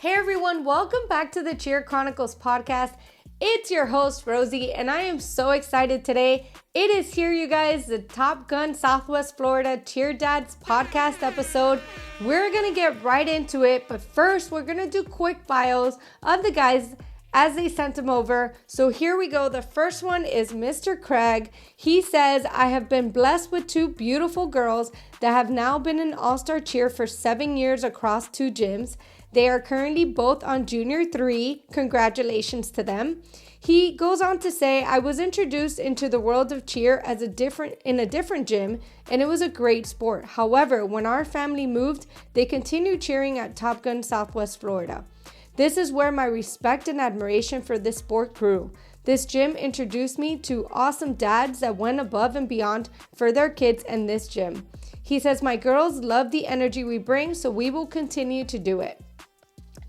Hey everyone, welcome back to the Cheer Chronicles Podcast. It's your host, Rosie, and I am so excited today. It is here, you guys, the Top Gun Southwest Florida Cheer Dads podcast episode. We're going to get right into it, but first we're going to do quick bios of the guys as they sent them over. So here we go. The first one is Mr. Craig. He says, I have been blessed with two beautiful girls that have now been in All-Star Cheer for 7 years across 2 gyms. They are currently both on Junior 3. Congratulations to them. He goes on to say, I was introduced into the world of cheer in a different gym, and it was a great sport. However, when our family moved, they continued cheering at Top Gun Southwest Florida. This is where my respect and admiration for this sport grew. This gym introduced me to awesome dads that went above and beyond for their kids in this gym. He says, my girls love the energy we bring, so we will continue to do it.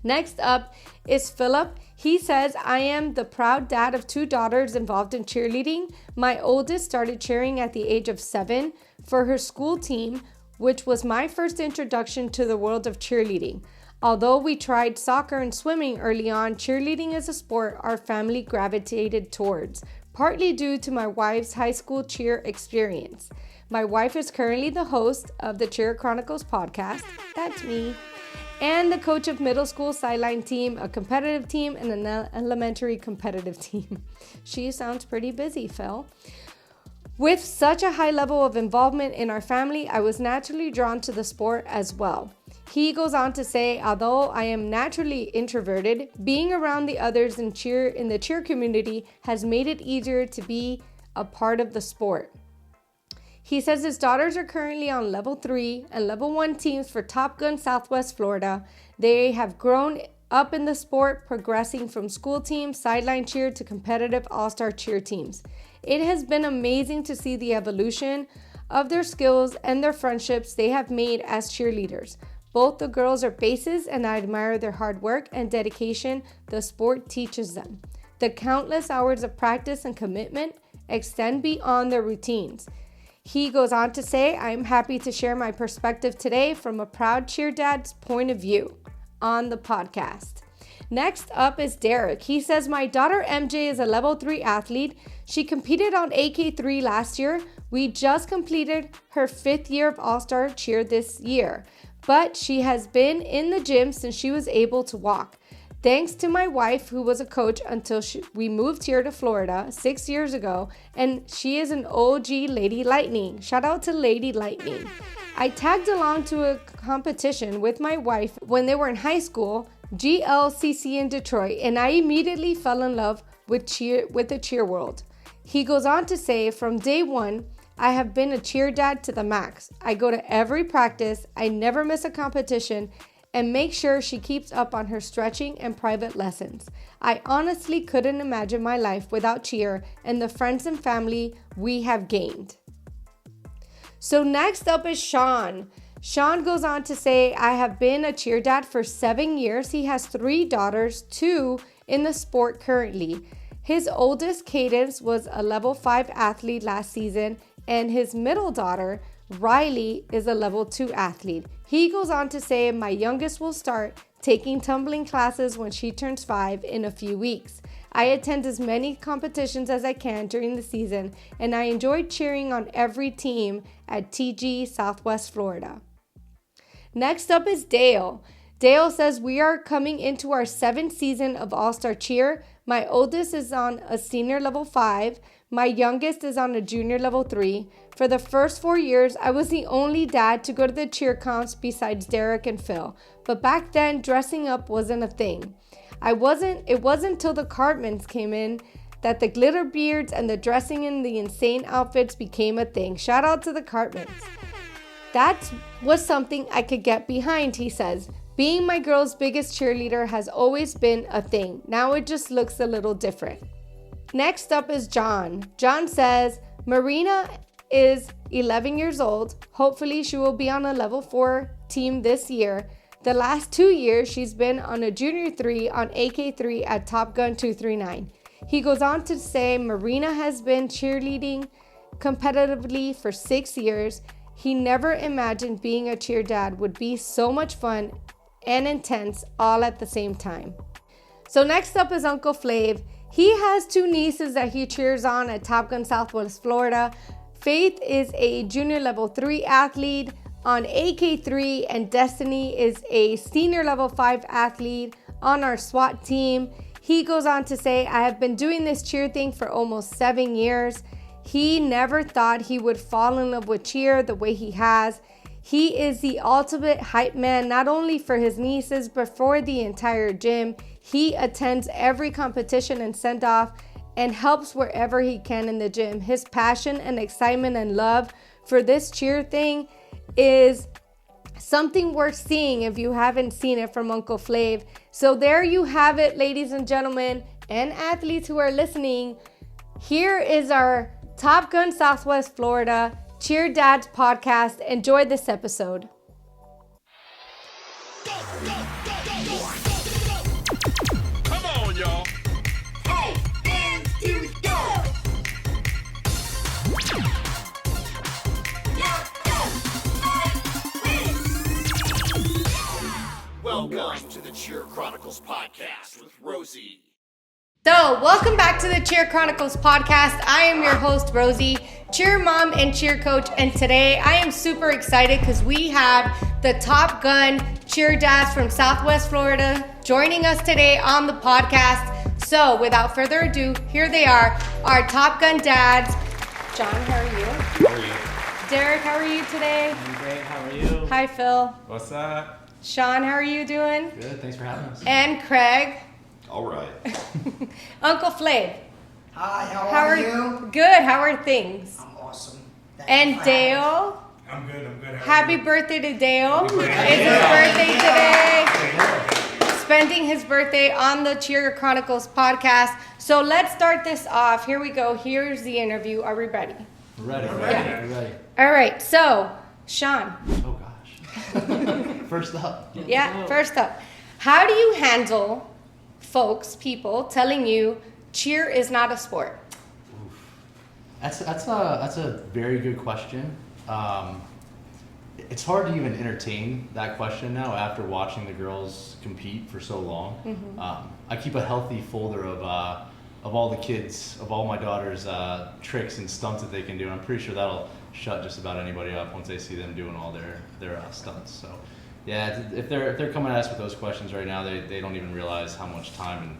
Next up is Philip. He says, I am the proud dad of 2 daughters involved in cheerleading. My oldest started cheering at the age of 7 for her school team, which was my first introduction to the world of cheerleading. Although we tried soccer and swimming early on, cheerleading is a sport our family gravitated towards, partly due to my wife's high school cheer experience. My wife is currently the host of the Cheer Chronicles Podcast. That's me. And the coach of middle school sideline team, a competitive team, and an elementary competitive team. She sounds pretty busy, Phil. With such a high level of involvement in our family, I was naturally drawn to the sport as well. He goes on to say, although I am naturally introverted, being around the others in the cheer community has made it easier to be a part of the sport. He says his daughters are currently on level 3 and level 1 teams for Top Gun Southwest Florida. They have grown up in the sport, progressing from school teams, sideline cheer to competitive all-star cheer teams. It has been amazing to see the evolution of their skills and their friendships they have made as cheerleaders. Both the girls are bases, and I admire their hard work and dedication the sport teaches them. The countless hours of practice and commitment extend beyond their routines. He goes on to say, I am happy to share my perspective today from a proud cheer dad's point of view on the podcast. Next up is Derek. He says, my daughter MJ is a level 3 athlete. She competed on AK3 last year. We just completed her 5th year of All-Star Cheer this year, but she has been in the gym since she was able to walk. Thanks to my wife, who was a coach until we moved here to Florida 6 years ago, and she is an OG Lady Lightning. Shout out to Lady Lightning. I tagged along to a competition with my wife when they were in high school, GLCC in Detroit, and I immediately fell in love with the cheer world. He goes on to say, from day one, I have been a cheer dad to the max. I go to every practice, I never miss a competition, and make sure she keeps up on her stretching and private lessons. I honestly couldn't imagine my life without cheer and the friends and family we have gained. So next up is Sean. Sean goes on to say, I have been a cheer dad for 7 years. He has 3 daughters, 2 in the sport currently. His oldest, Cadence, was a level 5 athlete last season, and his middle daughter, Riley, is a level 2 athlete. He goes on to say, my youngest will start taking tumbling classes when she turns 5 in a few weeks. I attend as many competitions as I can during the season, and I enjoy cheering on every team at TG Southwest Florida. Next up is Dale. Dale says, we are coming into our 7th season of All-Star Cheer. My oldest is on a senior level 5. My youngest is on a junior level 3. For the first 4 years, I was the only dad to go to the cheer comps besides Derek and Phil. But back then, dressing up wasn't a thing. It wasn't until the Cartmans came in that the glitter beards and the dressing in the insane outfits became a thing. Shout out to the Cartmans. That was something I could get behind, he says. Being my girl's biggest cheerleader has always been a thing. Now it just looks a little different. Next up is John. John says, Marina is 11 years old. Hopefully she will be on a level 4 team this year. The last 2 years, she's been on a junior 3 on AK3 at Top Gun 239. He goes on to say, Marina has been cheerleading competitively for 6 years. He never imagined being a cheer dad would be so much fun and intense all at the same time. So next up is Uncle Flav. He has 2 nieces that he cheers on at Top Gun Southwest Florida. Faith is a junior level 3 athlete on AK3, and Destiny is a senior level 5 athlete on our SWAT team. He goes on to say, I have been doing this cheer thing for almost 7 years. He never thought he would fall in love with cheer the way he has. He is the ultimate hype man, not only for his nieces, but for the entire gym. He attends every competition and send-off and helps wherever he can in the gym. His passion and excitement and love for this cheer thing is something worth seeing if you haven't seen it from Uncle Flav. So there you have it, ladies and gentlemen, and athletes who are listening. Here is our Top Gun Southwest Florida Cheer Dads podcast. Enjoy this episode. Come on, y'all. Hey, and here we go. Welcome to the Cheer Chronicles Podcast with Rosie. So, welcome back to the Cheer Chronicles Podcast. I am your host, Rosie, cheer mom and cheer coach. And today I am super excited because we have the Top Gun cheer dads from Southwest Florida joining us today on the podcast. So, without further ado, here they are, our Top Gun dads. John, how are you? How are you? Derek, how are you today? I'm great. How are you? Hi, Phil. What's up? Sean, how are you doing? Good. Thanks for having us. And Craig. All right. Uncle Flav. Hi, how are you? Good. How are things? I'm awesome. Thank And you for having me. Dale. I'm good. Happy birthday to Dale. It's birthday. his birthday today. Spending his birthday on the Cheer Chronicles podcast. So let's start this off. Here we go. Here's the interview. Are we ready? Ready. Yeah. We're ready. All right. So, Sean. Oh gosh. First up. Yeah, first up. How do you handle people telling you cheer is not a sport? That's a very good question. It's hard to even entertain that question now after watching the girls compete for so long. Mm-hmm. I keep a healthy folder of all the kids, of all my daughter's tricks and stunts that they can do. And I'm pretty sure that'll shut just about anybody up once they see them doing all their stunts. So, yeah, if they're coming at us with those questions right now, they don't even realize how much time and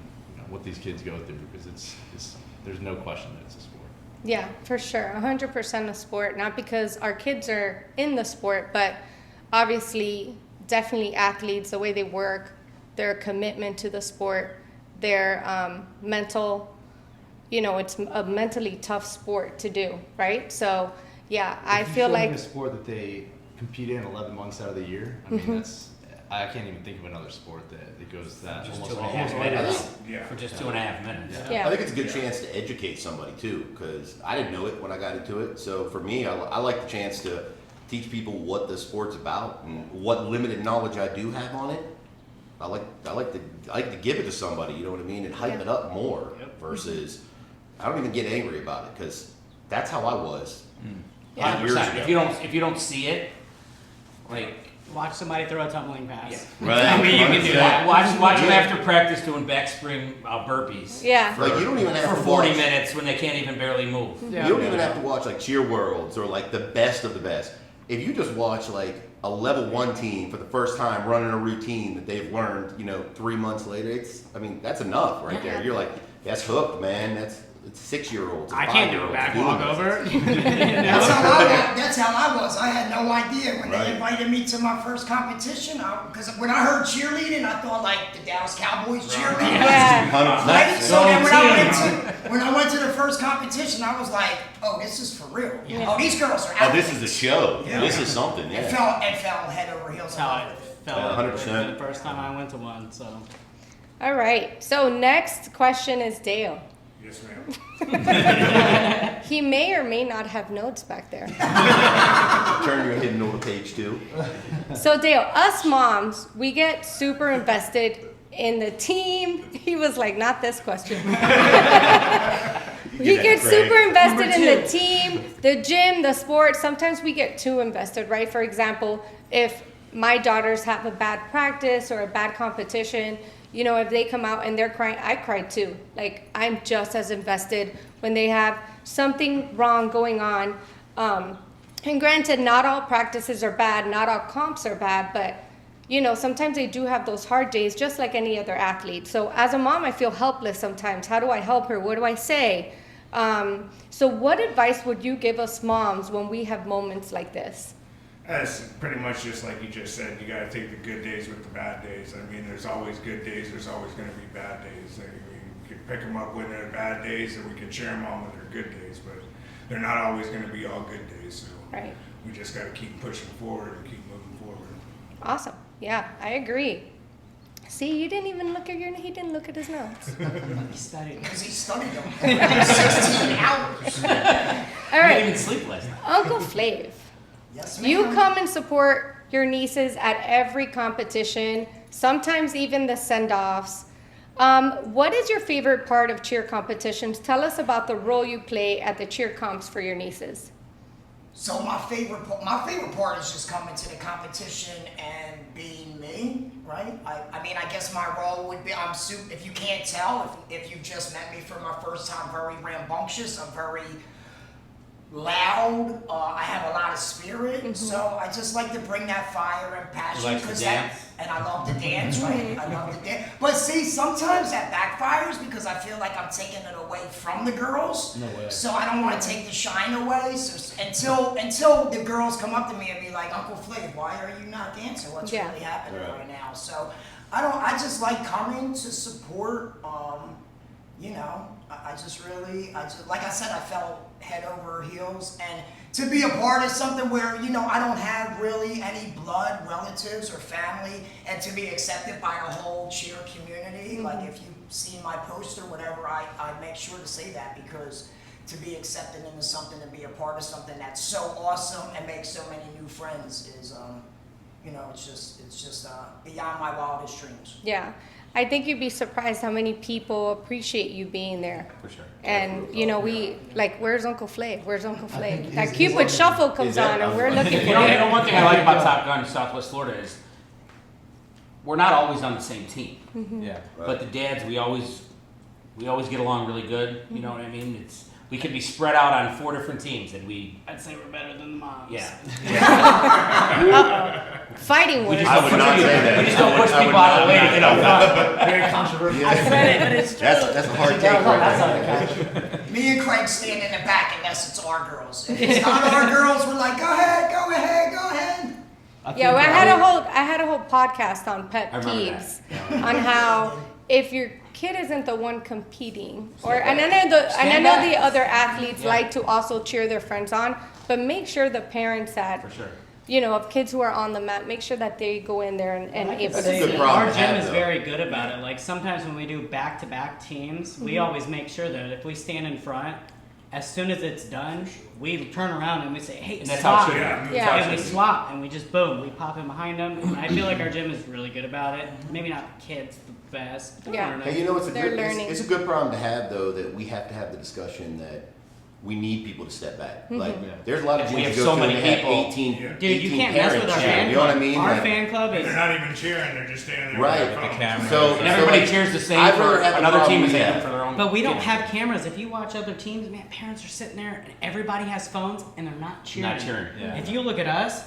what these kids go through, because it's there's no question that it's a sport. Yeah, for sure. 100% a sport. Not because our kids are in the sport, but obviously, definitely athletes, the way they work, their commitment to the sport, their mental, it's a mentally tough sport to do, right? So, yeah, I feel like a sport that they compete in 11 months out of the year. I mean, I can't even think of another sport that goes that Just almost 2.5 minutes. Yeah. For just 2.5 minutes. Yeah. I think it's a good chance to educate somebody too, because I didn't know it when I got into it. So for me, I like the chance to teach people what the sport's about and what limited knowledge I do have on it. I like to give it to somebody, you know what I mean, and hype it up more versus I don't even get angry about it, because that's how I was. 100%. If you don't see it, like, Watch somebody throw a tumbling pass. Right. I mean, you can do that. Watch them after practice doing backspring burpees. yeah. Like, you don't even have For to 40 watch, minutes when they can't even barely move. You don't even have to watch like Cheer Worlds or like the best of the best. If you just watch like a level 1 team for the first time running a routine that they've learned, 3 months later, that's enough right there. You're like, that's hooked, man. It's 6-year-olds. I can't do a back walkover. That's how I was. I had no idea when Right. they invited me to my first competition. Because when I heard cheerleading, I thought like the Dallas Cowboys cheerleading. Yeah. Right? So then when I went to the first competition, I was like, oh, this is for real. Yeah. Oh, these girls are Oh, athletes. this is a show. Yeah. This is something. It Yeah. fell head over heels. That's how I felt 100%. the first time I went to one. So All right. So next question is Dale. Yes, ma'am. He may or may not have notes back there. Turn your hidden over page 2. So Dale, us moms, we get super invested in the team. He was like, not this question. We get super invested in the team, the gym, the sport. Sometimes we get too invested, right? For example, if my daughters have a bad practice or a bad competition, you know, if they come out and they're crying, I cry too. Like, I'm just as invested when they have something wrong going on. And granted, not all practices are bad, not all comps are bad, but, you know, sometimes they do have those hard days just like any other athlete. So as a mom, I feel helpless sometimes. How do I help her? What do I say? So what advice would you give us moms when we have moments like this? It's pretty much just like you just said. You got to take the good days with the bad days. I mean, there's always good days. There's always going to be bad days. I mean, you can pick them up when they're bad days, and we can cheer them on when they're good days. But they're not always going to be all good days. So Right. we just got to keep pushing forward and keep moving forward. Awesome. Yeah, I agree. See, you didn't even look at he didn't look at his notes. He studied. Because he studied them 16 hours. All I right, didn't even sleep last night. Uncle Flav. Yes, ma'am. You come and support your nieces at every competition, sometimes even the send-offs. What is your favorite part of cheer competitions? Tell us about the role you play at the cheer comps for your nieces. So my favorite part is just coming to the competition and being me, right? I mean, I guess my role would be, if you can't tell, if you just met me for my first time, very rambunctious, I'm very loud, I have a lot of spirit, so I just like to bring that fire and passion. You like to 'cause dance? and I love to dance, right? I love to dance. But see, sometimes that backfires because I feel like I'm taking it away from the girls. No way. So I don't want to take the shine away. So until the girls come up to me and be like, Uncle Flav, why are you not dancing? What's Yeah. really happening right now? So I just like coming to support. You know, I just like I said, I fell head over heels, and to be a part of something where, you know, I don't have really any blood relatives or family, and to be accepted by a whole cheer community, like if you see my post or whatever, I make sure to say that, because to be accepted into something and be a part of something that's so awesome and make so many new friends is, you know, it's just beyond my wildest dreams. Yeah. I think you'd be surprised how many people appreciate you being there. For sure. And, you know, where's Uncle Flav? Where's Uncle Flav? That Cupid Shuffle comes on and we're looking for You know, it. one thing I like about Top Gun Southwest Florida is we're not always on the same team. Yeah. But the dads, we always get along really good. You know what I mean? We could be spread out on 4 different teams, and I'd say we're better than the moms. yeah. Fighting words. I would not say that. We just don't push people out of the way to get up front. Very controversial. I said it, but it's true. That's a hard take right there. Me and Craig stand in the back unless it's our girls. If it's not our girls, we're like, go ahead. Yeah, well, I had a whole podcast on pet I remember peeves on how if your kid isn't the one competing, and I know the other athletes like to also cheer their friends on, but make sure the parents that For sure. you know, of kids who are on the mat, make sure that they go in there and able to That's a good see. problem Our to gym have, is though. very good about it. Like sometimes when we do back-to-back teams, we always make sure that if we stand in front, as soon as it's done, we turn around and we say, "Hey, And that's how swap!" it should be. Yeah. And we swap, and we just boom, we pop in behind them. And I feel like our gym is really good about it. Maybe not kids the best. But Yeah. I don't know. Hey, you know, They're learning. it's a good problem to have, though, that we have to have the discussion that we need people to step back. Like, there's a lot of And gyms we you have go so to many and they have people. 18, Yeah. Dude, you 18 can't mess with parents our cheering, fan you know club. what I mean? Our Like, fan club They're is not even cheering, they're just standing there Right. with their With phone. camera. So, And everybody like, cheers the same I'd for rather have the another team problem as they we do have. for their own. But we don't kid. have cameras. If you watch other teams, man, parents are sitting there and everybody has phones and they're not cheering. Not cheering. Yeah. If you look at us,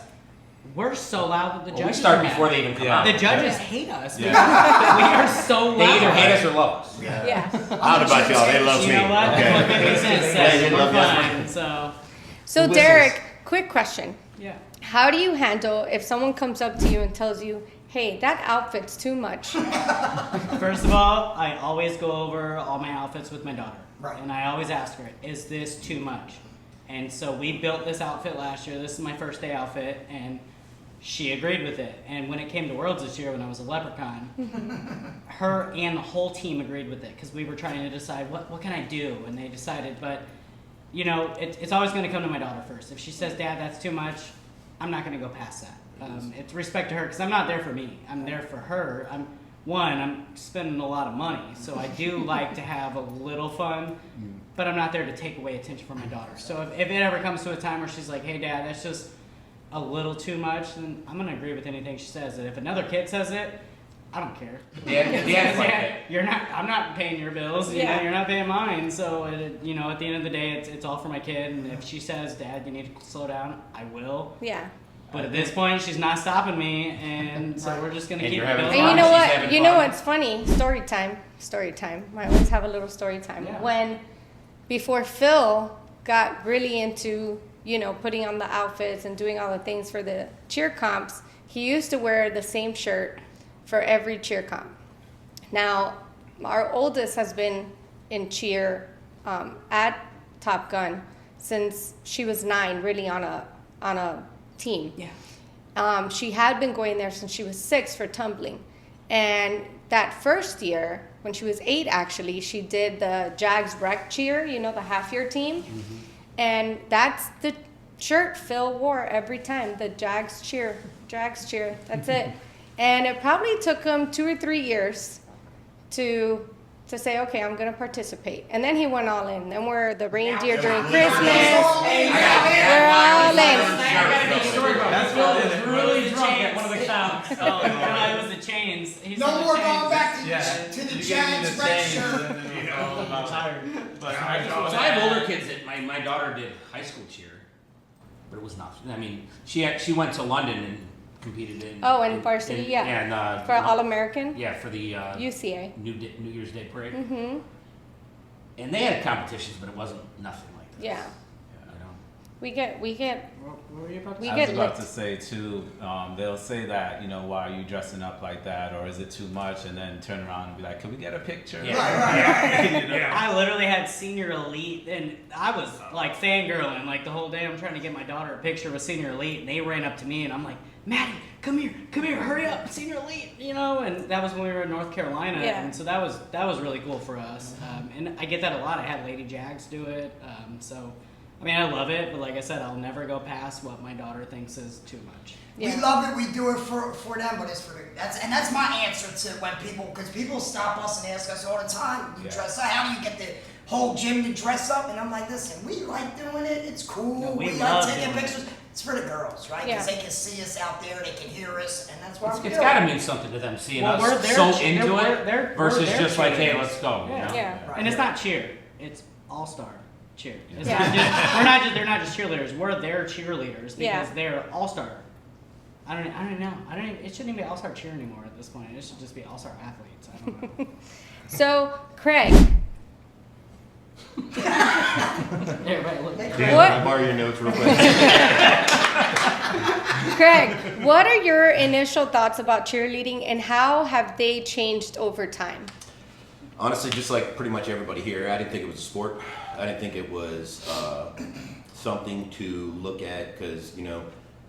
we're so loud that the Well, judges we start are before mad. they even come Yeah. out. The judges hate us. Yeah. because we are so loud. They either hate us or love us. Yeah. I don't know about y'all, they love You me. know what? Okay. That's what 50 Cent Yeah, says. they We're love us. fine. So, So Who Derek, quick question. yeah. How do you handle if someone comes up to you and tells you, hey, that outfit's too much? First of all, I always go over all my outfits with my daughter. Right. And I always ask her, is this too much? And so we built this outfit last year. This is my first day outfit, and she agreed with it. And when it came to Worlds this year, when I was a leprechaun, her and the whole team agreed with it because we were trying to decide what can I do, and they decided. But you know, it's always going to come to my daughter first. If she says, "Dad, that's too much," I'm not going to go past that. It's respect to her because I'm not there for me. I'm there for her. I'm spending a lot of money, so I do like to have a little fun, but I'm not there to take away attention from my daughter. So if it ever comes to a time where she's like, "Hey, Dad, a little too much, then I'm gonna agree with anything she says. And if another kid says it, I don't care. You're not. I'm not paying your bills. You know, you're not paying mine. So you know, at the end of the day, it's all for my kid. And if she says, "Dad, you need to slow down," I will. Yeah. But at this point, she's not stopping me, and so we're just gonna keep having building. And you know what? You know fun. what's funny? Story time. Story time. I always have a little story time. Yeah. Before Phil got really into, you know, putting on the outfits and doing all the things for the cheer comps, he used to wear the same shirt for every cheer comp. Now, our oldest has been in cheer at Top Gun since she was 9, really on a team. Yeah. She had been going there since she was 6 for tumbling. And that first year, when she was 8 actually, she did the Jags Rec cheer, you know, the half-year team. Mm-hmm. And that's the shirt Phil wore every time, the Jags cheer, that's it. And it probably took him 2 or 3 years to say, okay, I'm going to participate. And then he went all in. Then we're the reindeer during Christmas. We're all in. That's was really drunk at one of the counts. Oh, no, it was the chains. No more going back to the You Jags gave me the red chains, shirt. and then you know, I'm tired. But So I have older kids that my daughter did high school cheer, but it was not. I mean, she went to London and competed in. In varsity, yeah. And For All-American? yeah, for the UCA. New Year's Day parade. Mm-hmm. And they had competitions, but it wasn't nothing like this. Yeah. You know? We get What were you about to We say? I get was about licked. to say too, they'll say that, you know, why are you dressing up like that, or is it too much, and then turn around and be like, can we get a picture? Yeah. You know? I literally had senior elite, and I was like fangirling like the whole day. I'm trying to get my daughter a picture with senior elite, and they ran up to me, and I'm like, Maddie, come here, hurry up, senior elite, you know. And that was when we were in North Carolina, Yeah. and so that was really cool for us. And I get that a lot. I had Lady Jags do it, so. I mean, I love it, but like I said, I'll never go past what my daughter thinks is too much. Yeah. We love it. We do it for them, but it's for that's my answer to when because people stop us and ask us all the time. You dress up. How do you get the whole gym to dress up? And I'm like, listen, we like doing it. It's cool. No, we like love taking doing pictures. It's for the girls, right? Because they can see us out there, they can hear us, and that's why we It's do got to it. mean something to them seeing Well, we're us their so cheer- into we're it their- versus we're their just like, hey, cheerleaders. let's go. You Yeah. know? Yeah. And it's not cheer; it's all-star cheer. It's Yeah. not just they're not just cheerleaders. We're their cheerleaders because Yeah. they're all-star. I don't know. It shouldn't even be all-star cheer anymore at this point. It should just be all-star athletes. I don't know. So, Craig, Yeah, right. Look. Dan, What? can I borrow your notes real quick? Craig, what are your initial thoughts about cheerleading and how have they changed over time? Honestly, just like pretty much everybody here, I didn't think it was a sport. I didn't think it was something to look at because, you know,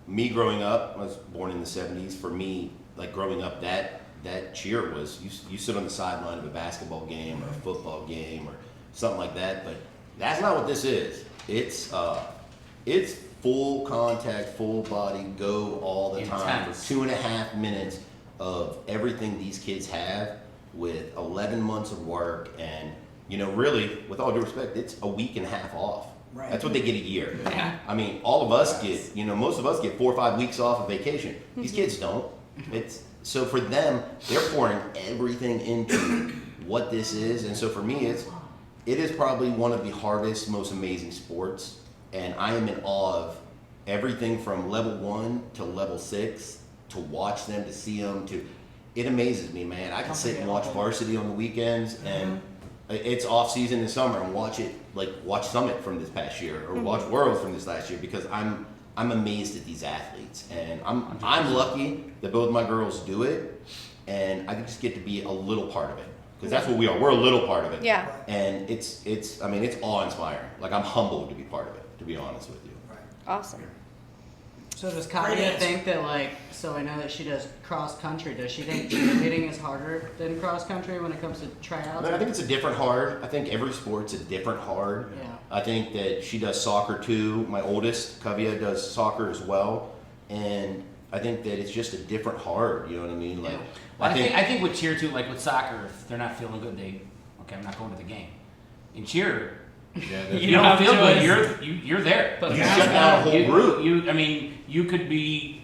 me growing up, I was born in the 70s. For me, like growing up, that cheer was, you sit on the sideline of a basketball game or a football game or something like that, but that's not what this is. It's full contact, full body, go all the time Intense. for 2.5 minutes of everything these kids have with 11 months of work. And, you know, really, with all due respect, it's a week and a half off. Right. That's what they get a year. Yeah. I mean, all of us get, you know, most of us get 4 or 5 weeks off of vacation. These kids don't. It's so for them, they're pouring everything into what this is. And so for me, it is probably one of the hardest, most amazing sports. And I am in awe of everything from level 1 to level 6 to watch them, to see them, it amazes me, man. I can sit and watch varsity on the weekends and it's off season in summer and watch Summit from this past year or watch Worlds from this last year because I'm amazed at these athletes and I'm lucky that both my girls do it and I just get to be a little part of it because that's what we are. We're a little part of it. Yeah. And it's awe-inspiring. Like I'm humbled to be part of it, to be honest with you. Awesome. So does Kavya think that, like, so I know that she does cross country. Does she think cheerleading is harder than cross country when it comes to tryouts? I think it's a different hard. I think every sport's a different hard. Yeah. I think that she does soccer too. My oldest, Kavya, does soccer as well. And I think that it's just a different hard, you know what I mean? Like, Well, I think with cheer too, like with soccer, if they're not feeling good, I'm not going to the game. In cheer, Yeah, You don't feel good. choice. You're there. But You shut down a whole group. I mean, you could be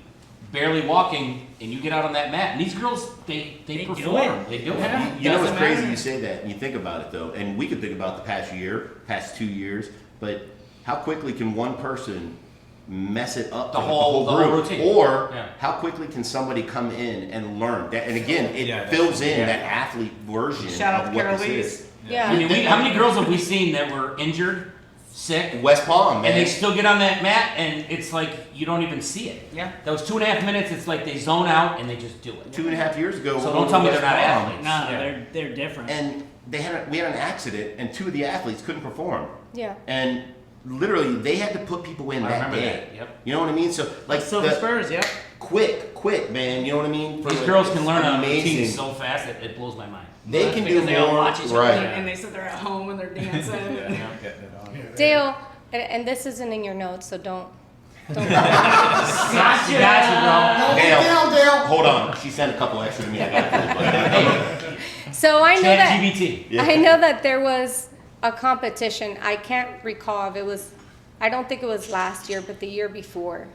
barely walking and you get out on that mat. And these girls, they do perform. it. They do Yeah. it. You know what's Doesn't crazy? matter. You say that, and you think about it though, and we could think about the past 2 years, but how quickly can one person mess it up The for whole group? routine. Or Yeah. how quickly can somebody come in and learn that? And again, it Yeah, fills in yeah. that athlete version Shout out of to what Carol this Lees. is. Yeah. I mean, how many girls have we seen that were injured, sick, West Palm, man. and they still get on that mat and it's like you don't even see it. Yeah. Those 2.5 minutes, it's like they zone out and they just do it. 2.5 years ago. So we don't were tell me West they're not Palm, athletes. No, Yeah. they're different. And we had an accident, and 2 of the athletes couldn't perform. Yeah. And literally, they had to put people in I that remember day. that, yep. You know what I mean? So like Silver Spurs, yep. quick, man. You know what I mean? For These like, girls can learn a amazing. routine so fast that it blows my mind. They That's can because do they all more, watch each other right? and they sit there at home and they're dancing. Getting it on. Dale, and this isn't in your notes, so don't. Gotcha, bro. Dale, Down, Dale. hold on. She sent a couple extra to me. I got it. So I know that. ChatGPT. I know that there was a competition. I can't recall if it was, I don't think it was last year, but the year before.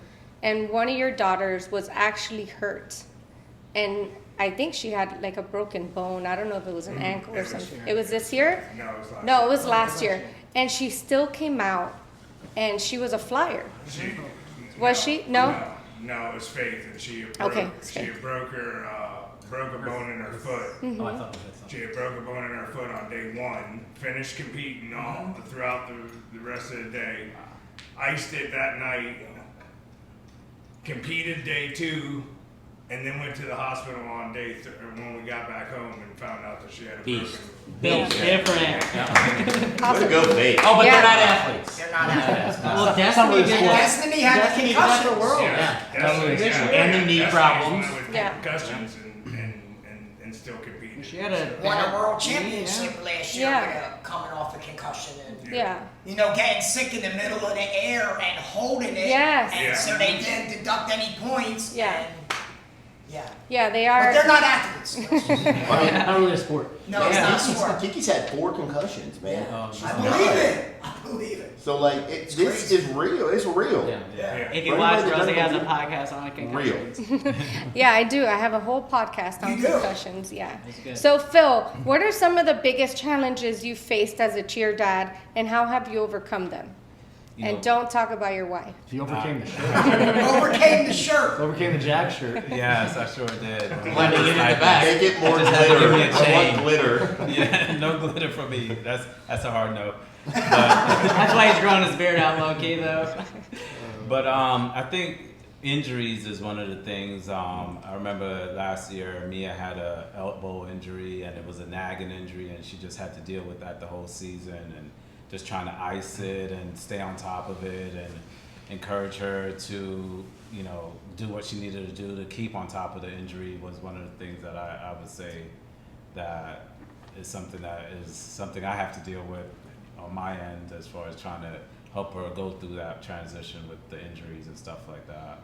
And one of your daughters was actually hurt. And I think she had like a broken bone. I don't know if it was an ankle or something. It was this year? No, it was last No, year. it was last year. And she still came out and she was a flyer. She, Was she? No? No, it was Faith, and she had Okay, broke, it's she had broke a bone in her foot. Oh, I thought it was She had broke a bone in her foot on day 1, finished competing all throughout the rest of the day, iced it that night, competed day 2, and then went to the hospital on day when we got back home and found out that she had a Beast. broken. Built different. Way to go, Faith. Oh, but Yeah. they're not athletes. They're not athletes. Well, Destiny did that. Destiny had the concussion. Yeah. Definitely, And the knee Destiny problems. went with Yeah. concussions and still competed. She had a Won a bad world knee, championship last year Yeah. with coming off a concussion and Yeah. getting sick in the middle of the air and holding it. Yes. And Yeah. so they didn't deduct any points. Yeah. And, yeah. Yeah, they But they're are. not athletes. Not really a sport. No, it's not sport. Kiki's had 4 concussions, man. I believe it. I believe it. So like, this crazy. is real. It's real. Yeah. Yeah. If you For watch, anybody that Rosie has doesn't a podcast on concussions. Real. Yeah, I do. I have a whole podcast on You do? concussions. Yeah. That's good. So, Phil, what are some of the biggest challenges you faced as a cheer dad, and how have you overcome them? You And know- don't talk about your wife. He overcame the shirt. Overcame the shirt. Overcame the Jack shirt. Yes, I sure did. Glad to get in the back. Make it more I just had to glitter. give me a I chain. want glitter. Yeah, no glitter for me. That's a hard no. That's why he's growing his beard out low key though. But I think injuries is one of the things. I remember last year Mia had a elbow injury and it was a nagging injury, and she just had to deal with that the whole season, and just trying to ice it and stay on top of it and encourage her to do what she needed to do to keep on top of the injury was one of the things that I would say that is something I have to deal with on my end, as far as trying to help her go through that transition with the injuries and stuff like that.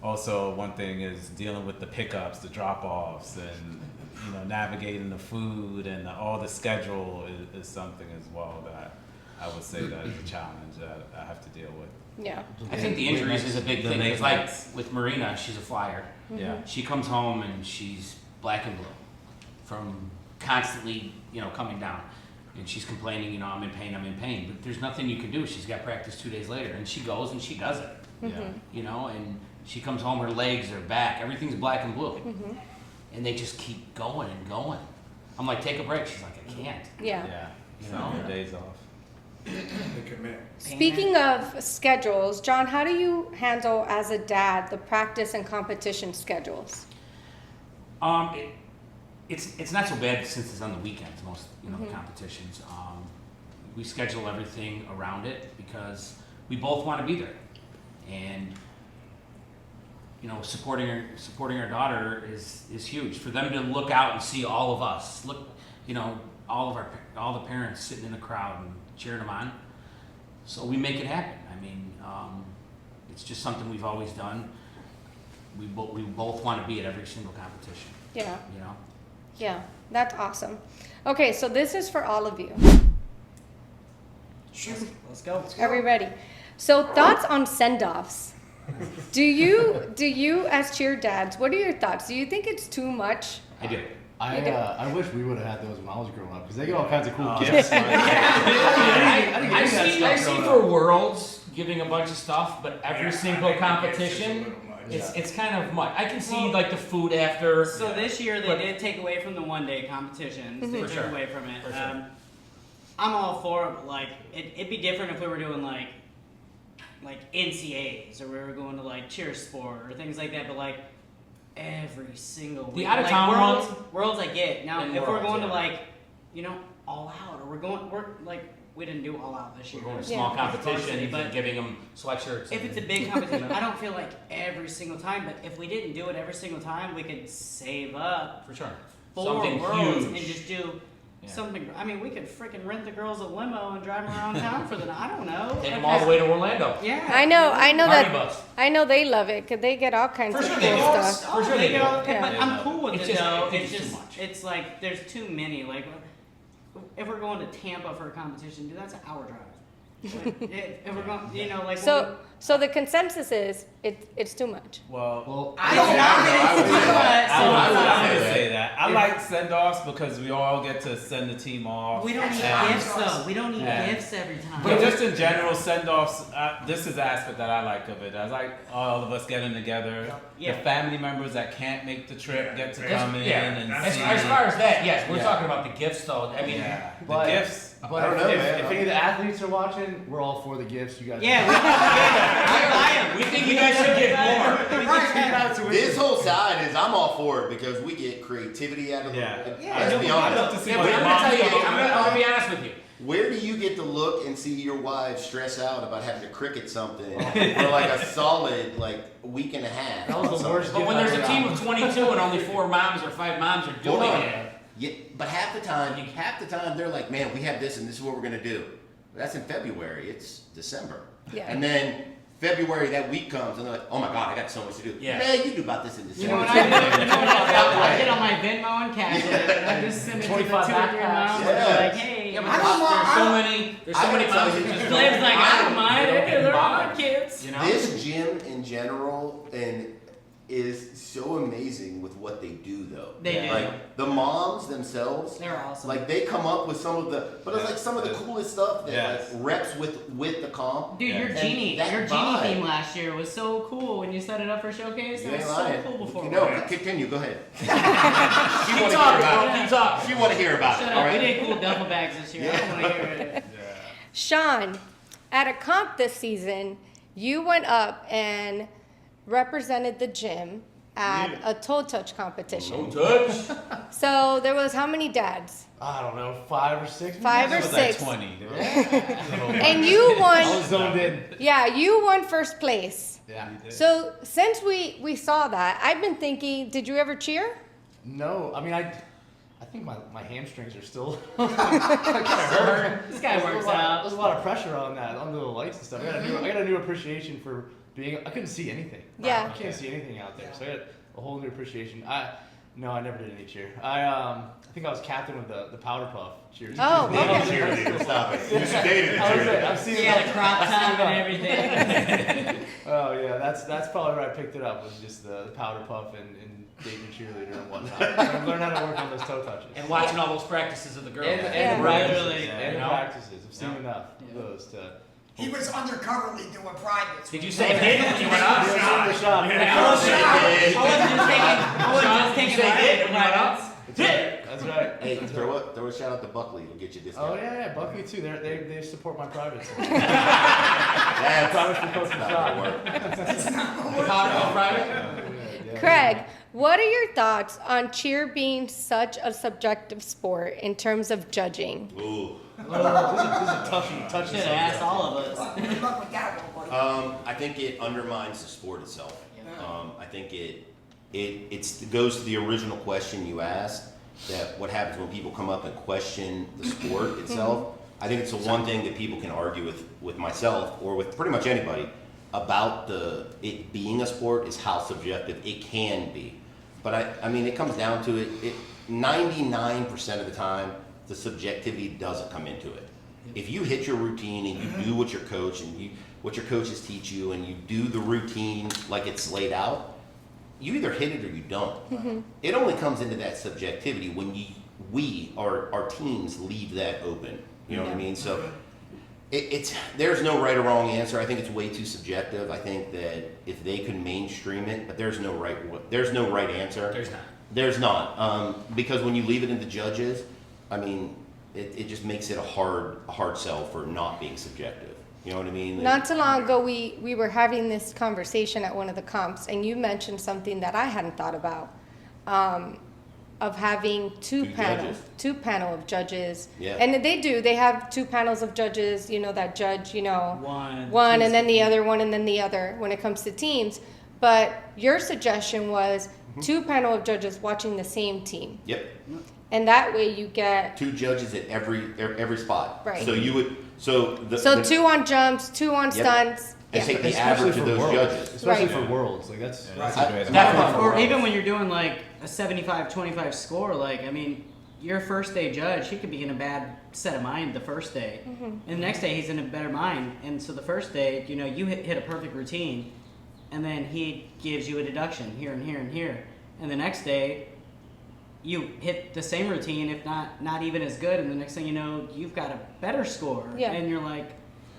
Also, one thing is dealing with the pickups, the drop-offs, and navigating the food and all the schedule is something as well that I would say that is a challenge that I have to deal with. Yeah. I think the injuries is a big The thing. late It's like nights. with Marina, she's a flyer. Yeah. She comes home and she's black and blue from constantly, coming down. And she's complaining, I'm in pain. But there's nothing you can do. She's got practice 2 days later. And she goes and she does it. Yeah. And she comes home, her legs, her back, everything's black and blue. And they just keep going and going. I'm like, take a break. She's like, I can't. Yeah. Yeah. You know? Some days off. They commit. Speaking of schedules, John, how do you handle as a dad the practice and competition schedules? It's not so bad since it's on the weekends, most the competitions. We schedule everything around it because we both want to be there, and supporting our daughter is huge. For them to look out and see all of us, all the parents sitting in the crowd and cheering them on. So we make it happen. I mean, it's just something we've always done. We both want to be at every single competition. Yeah. You know. Yeah, that's awesome. Okay, so this is for all of you. Shoot. Let's go. Are we ready? So thoughts on send-offs. Do you as cheer dads, what are your thoughts? Do you think it's too much? I do. I wish we would have had those when I was growing up because they get all kinds of cool gifts. I see for Worlds giving a bunch of stuff, but every single competition, it's kind of much. I can see like the food after. So this year they did take away from the one-day competitions. They For took sure. away from it. For sure. I'm all for it, but like it'd be different if we were doing like NCAs or we were going to like cheer sport or things like that. But like every single week, out of town worlds I get now. And If we're Worlds, going to yeah. like all out, or we're like we didn't do all out this year. We're going to Yeah. small competitions But and giving them sweatshirts. if it's a big competition, I don't feel like every single time. But if we didn't do it every single time, we could save up for sure. 4 Something worlds huge. and just do Yeah. something. I mean, we could freaking rent the girls a limo and drive them around town for the night. I don't know. Take them all the way to Orlando. Yeah. I know Party that. bus. I know they love it because they get all kinds For of sure cool they do. stuff. Oh, For sure they they get do. all- Yeah. But I'm cool with It's it just- though. it's It's too just much. it's like there's too many. Like if we're going to Tampa for a competition, dude, that's an hour drive. Like, if we're going, like So the consensus is it's too much. Well, I don't mind it. I would say that. I would say that. I like send-offs because we all get to send the team off. we don't need and- gifts though. We don't need Yeah. gifts every time. But just in general, send-offs, this is the aspect that I like of it. I like all of us getting together. Yeah. The family members that can't make the trip get to That's- come in Yeah. and As, see. as far as that, yes, we're Yeah. talking about the gifts though. I mean, Yeah. The But- gifts. But I don't know, man. if any of the athletes are watching, we're all for the gifts. You guys. Yeah, we we think you guys should get more. This whole side is I'm all for it because we get creativity out of Yeah. it. Yeah. Let's be I'd love honest. to see Yeah, what but I'm moms gonna tell you, do. I'm gonna be honest with you. Where do you get to look and see your wives stress out about having to cricket something for like a solid week and a half? That was the worst. But when there's a team of 22 and only 4 moms or 5 moms are doing Hold on. it, Yeah, but half the time they're like, man, we have this and this is what we're gonna do. That's in February. It's December. Yeah. And then February that week comes and they're like, oh my god, I got so much to do. Yeah. Man, you do about this in You December. know what I do? I get on my Venmo and cash it, and I just send it to the 2 or 3 moms. Yes. And like, hey, yeah, but I don't mind- there's so many I gotta moms tell that you, just Flav's don't. like, I don't mind it, Don't they're bother. my kids. You know? This gym in general and is so amazing with what they do though. They do. Like the moms themselves, They're awesome. like they come up with some of the, but it's like some of the coolest stuff that Yes. like reps with the comp. Dude, your And genie that theme vibe. last year was so cool when you set it up for showcase. You It ain't was so lying. cool before. No, continue. Go ahead. Keep talking, bro. Keep talking. She want to hear about Shut it. up. All We right. did cool duffel bags this year. I don't want to hear it. Sean, at a comp this season, you went up and represented the gym at a toe touch competition. Touch. So there was how many dads? I don't know, 5 or 6. 5 or It was 6. like 20. And you I was won. zoned in. Yeah, you won first place. Yeah. So since we saw that, I've been thinking, did you ever cheer? No, I mean I think my hamstrings are still. This guy works out. There's a lot of pressure on that, on the lights and stuff. I got a new appreciation for being. I couldn't see anything. Yeah. I can't see anything out there, so I got a whole new appreciation. I never did any cheer. I think I was captain of the powder puff cheer. Oh, okay. Cheerleader, stop it. You should date it. I was saying, I've seen He it. had a crop top and everything. Oh yeah, that's probably where I picked it up. Was just the powder puff and dating cheerleader and whatnot. I learned how to work on those toe touches. And watching all those practices of the girls. And Yeah. the Right. practices. Literally, And the you know? practices. I've seen Yeah. enough of those to. He was undercoverly doing privates. Did you say hit when you went up? The shot. I wasn't just taking say hit my when you went up. hit. That's right. Hey, throw a shout out to Buckley. We'll get you a Oh discount. yeah, Buckley too. They support my privates. That's Promise to coach the not shot. gonna work. Powder private? Yeah. Craig, what are your thoughts on cheer being such a subjective sport in terms of judging? Ooh. This is a touchy Should have asked all of us. Good luck with that one, buddy. I think it undermines the sport itself. I think it goes to the original question you asked, that what happens when people come up and question the sport itself. I think it's the one thing that people can argue with myself or with pretty much anybody about it being a sport is how subjective it can be. But I mean, it comes down to it 99% of the time, the subjectivity doesn't come into it. If you hit your routine and you do what your coaches teach you, and you do the routine like it's laid out, you either hit it or you don't. It only comes into that subjectivity when our teams leave that open. You know what I mean? So there's no right or wrong answer. I think it's way too subjective. I think that if they can mainstream it, but there's no right answer. There's not. Because when you leave it into judges, I mean, it just makes it a hard sell for not being subjective. You know what I mean? Not too long ago, we were having this conversation at one of the comps, and you mentioned something that I hadn't thought about, of having two panel of judges. Yeah. And they have two panels of judges, that judge, One, and then the other one, and then the other when it comes to teams. But your suggestion was two panel of judges watching the same team. Yep. And that way you get two judges at every spot. Right. So you would So two on jumps, two on stunts. And take the average of those judges. Especially for worlds. Like that's a great idea. Or even when you're doing like a 75-25 score, like, I mean, your first day judge, he could be in a bad set of mind the first day. And the next day he's in a better mind. And so the first day, you hit a perfect routine, and then he gives you a deduction here and here and here. And the next day, you hit the same routine, if not even as good, and the next thing you know, you've got a better score. Yeah. And you're like,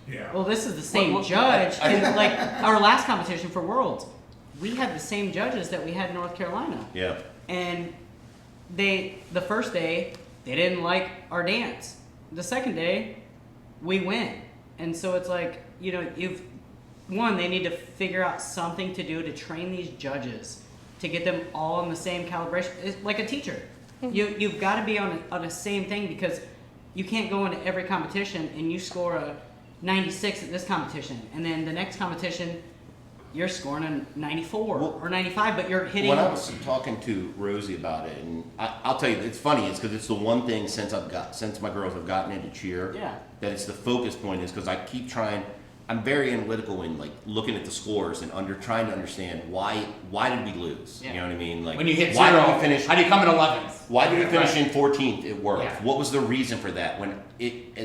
Yeah. well, this is the same judge. And like our last competition for Worlds, we had the same judges that we had in North Carolina. Yeah. And the first day, they didn't like our dance. The second day, we win. And so it's like, they need to figure out something to do to train these judges to get them all on the same calibration. It's like a teacher. You've got to be on the same thing, because you can't go into every competition and you score a 96 at this competition, and then the next competition you're scoring a 94 or 95, but you're hitting. When I was talking to Rosie about it, and I'll tell you, it's funny, it's because it's the one thing since my girls have gotten into cheer, that it's the focus point, is because I keep trying. I'm very analytical in like looking at the scores and trying to understand why did we lose? Yeah. You know what I mean? Like when you hit why zero, did we finish? How do you come in 11th? Why did we finish in 14th at work? Yeah. What was the reason for that? When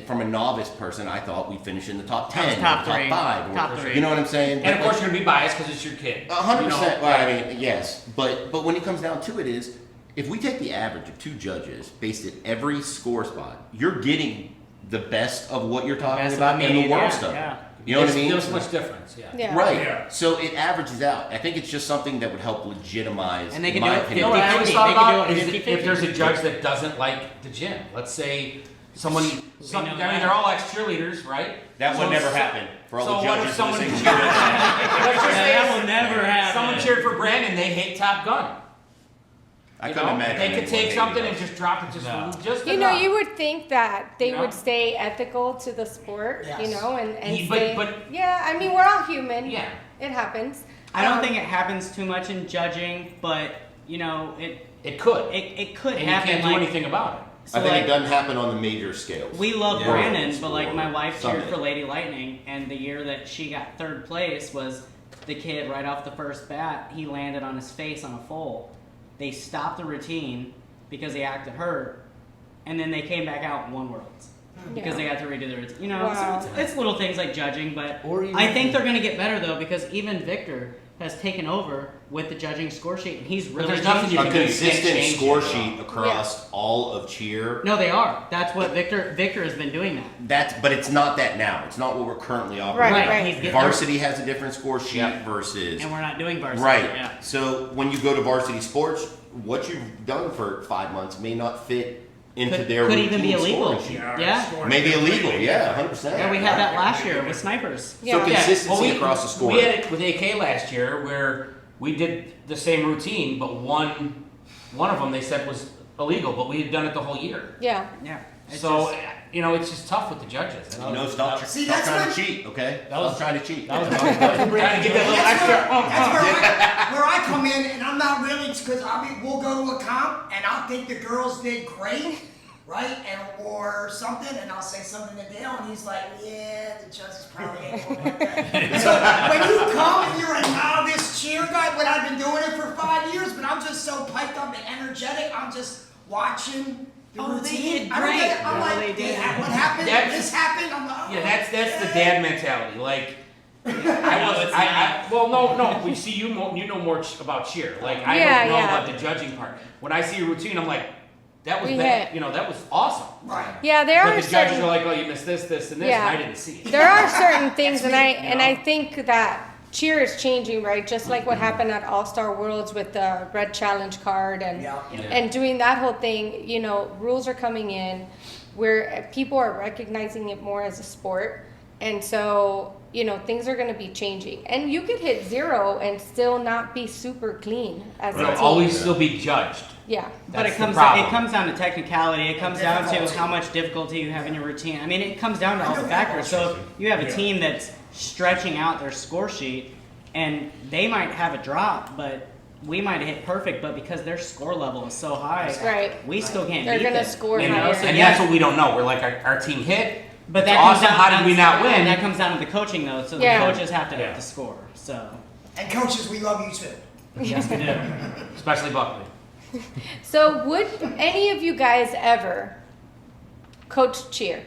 from a novice person, I thought we'd finish in the top 10, top top three. 5. Top three. You know what I'm saying? And of course you're gonna be biased because it's your kid. 100%. Well, I mean, yes, but when it comes down to it, is if we take the average of two judges based at every score spot, you're getting the best of what you're talking about and the worst of it. Yeah. You know what I mean? There's much difference, Yeah. Right. Yeah. So it averages out. I think it's just something that would help legitimize. And they can my do it opinion. You know what I always 50-50, thought they can about do it is 50-50. if there's a judge that doesn't like the gym. Let's say I mean, that. they're all ex-cheerleaders, right? That would So- never happen for all so the what if judges someone listening. Let's just say That will never happen. someone cheered for Brandon, they hate Top Gun. I You couldn't know? imagine. They could anyone take hating something us. and just drop it just You would think that they would stay ethical to the sport, Yes. and But- stay. but- yeah, I mean, we're all human. Yeah. It happens. I don't think it happens too much in judging, but It could. it could And happen. you can't do like, anything about it. so I think like, it doesn't happen on the major scales. we love Yeah. Brandon, but like my wife cheered Summit. for Lady Lightning, and the year that she got third place was the kid right off the first bat. He landed on his face on a full. They stopped the routine because he acted hurt, and then they came back out and won Worlds because they got to redo their routine. Wow. So it's little things like judging, but Or even- I think they're going to get better though, because even Victor has taken over with the judging score sheet, and he's really there's nothing you A can changed do. You can't consistent change score it. sheet across all of cheer. No, they are. That's what Victor has been doing that. But it's not that now. It's not what we're currently operating. Right. He's getting Varsity has a different score sheet Yeah. versus. and we're not doing varsity. Right. Yeah. So when you go to varsity sports, what you've done for 5 months may not fit into their could routine even be illegal. scoring sheet. Yeah. scoring Maybe completely illegal, yeah, different. 100%. Yeah, we had that last year with snipers. So Yeah. consistency across the score. We had it with AK last year where we did the same routine, but one of them they said was illegal, but we had done it the whole year. Yeah. Yeah. It's So just- it's just tough with the judges. Stop See, stop that's trying what- to cheat, okay? That was- Stop trying to cheat. That was Trying to get that little extra. That's where I come in, and I'm not really, because we'll go to a comp, and I'll think the girls did great, right, or something, and I'll say something to Dale, and he's like, yeah, the judges probably ain't going like that. So when you come and you're a novice cheer guy, but I've been doing it for 5 years, but I'm just so piped up and energetic, I'm just watching Oh, they did I don't great. get it. I'm No, like, they did. what happened? That's- This happened. I'm like, oh, Yeah, that's the yeah. dad mentality. Like, it's well, no. We see you know more about cheer. Like, I Yeah, don't know yeah. about the judging part. When I see your routine, I'm like, that was We bad. hit. You know, that was awesome. Right. Yeah, there But are the judges certain. are like, oh, you missed this, and this, Yeah. and I didn't see it. There are certain things, That's and me, I think that cheer is changing, right? Just like what happened at All Star Worlds with the red challenge card and Yeah. and doing that whole thing. You know, rules are coming in where people are recognizing it more as a sport, and so you know things are going to be changing. And you could hit 0 and still not be super clean as a It'll team. always still be judged. Yeah. But That's it the comes problem. down to technicality. It comes down to Difficulty. how much difficulty you have in your routine. I mean, it comes down to all the factors. So if you have a team that's stretching out their score sheet, and they might have a drop, but we might hit perfect, but because their score level is so high, Right. we still can't They're beat gonna them. score You know? higher. So And yeah, that's what we don't know. We're like, our team hit. but It's that comes awesome. down. How did we not win? That comes down to the coaching, though. So Yeah. the coaches have to Yeah. up the score. So And coaches, we love you too. yes, we do. Especially Buckley. So would any of you guys ever coach cheer?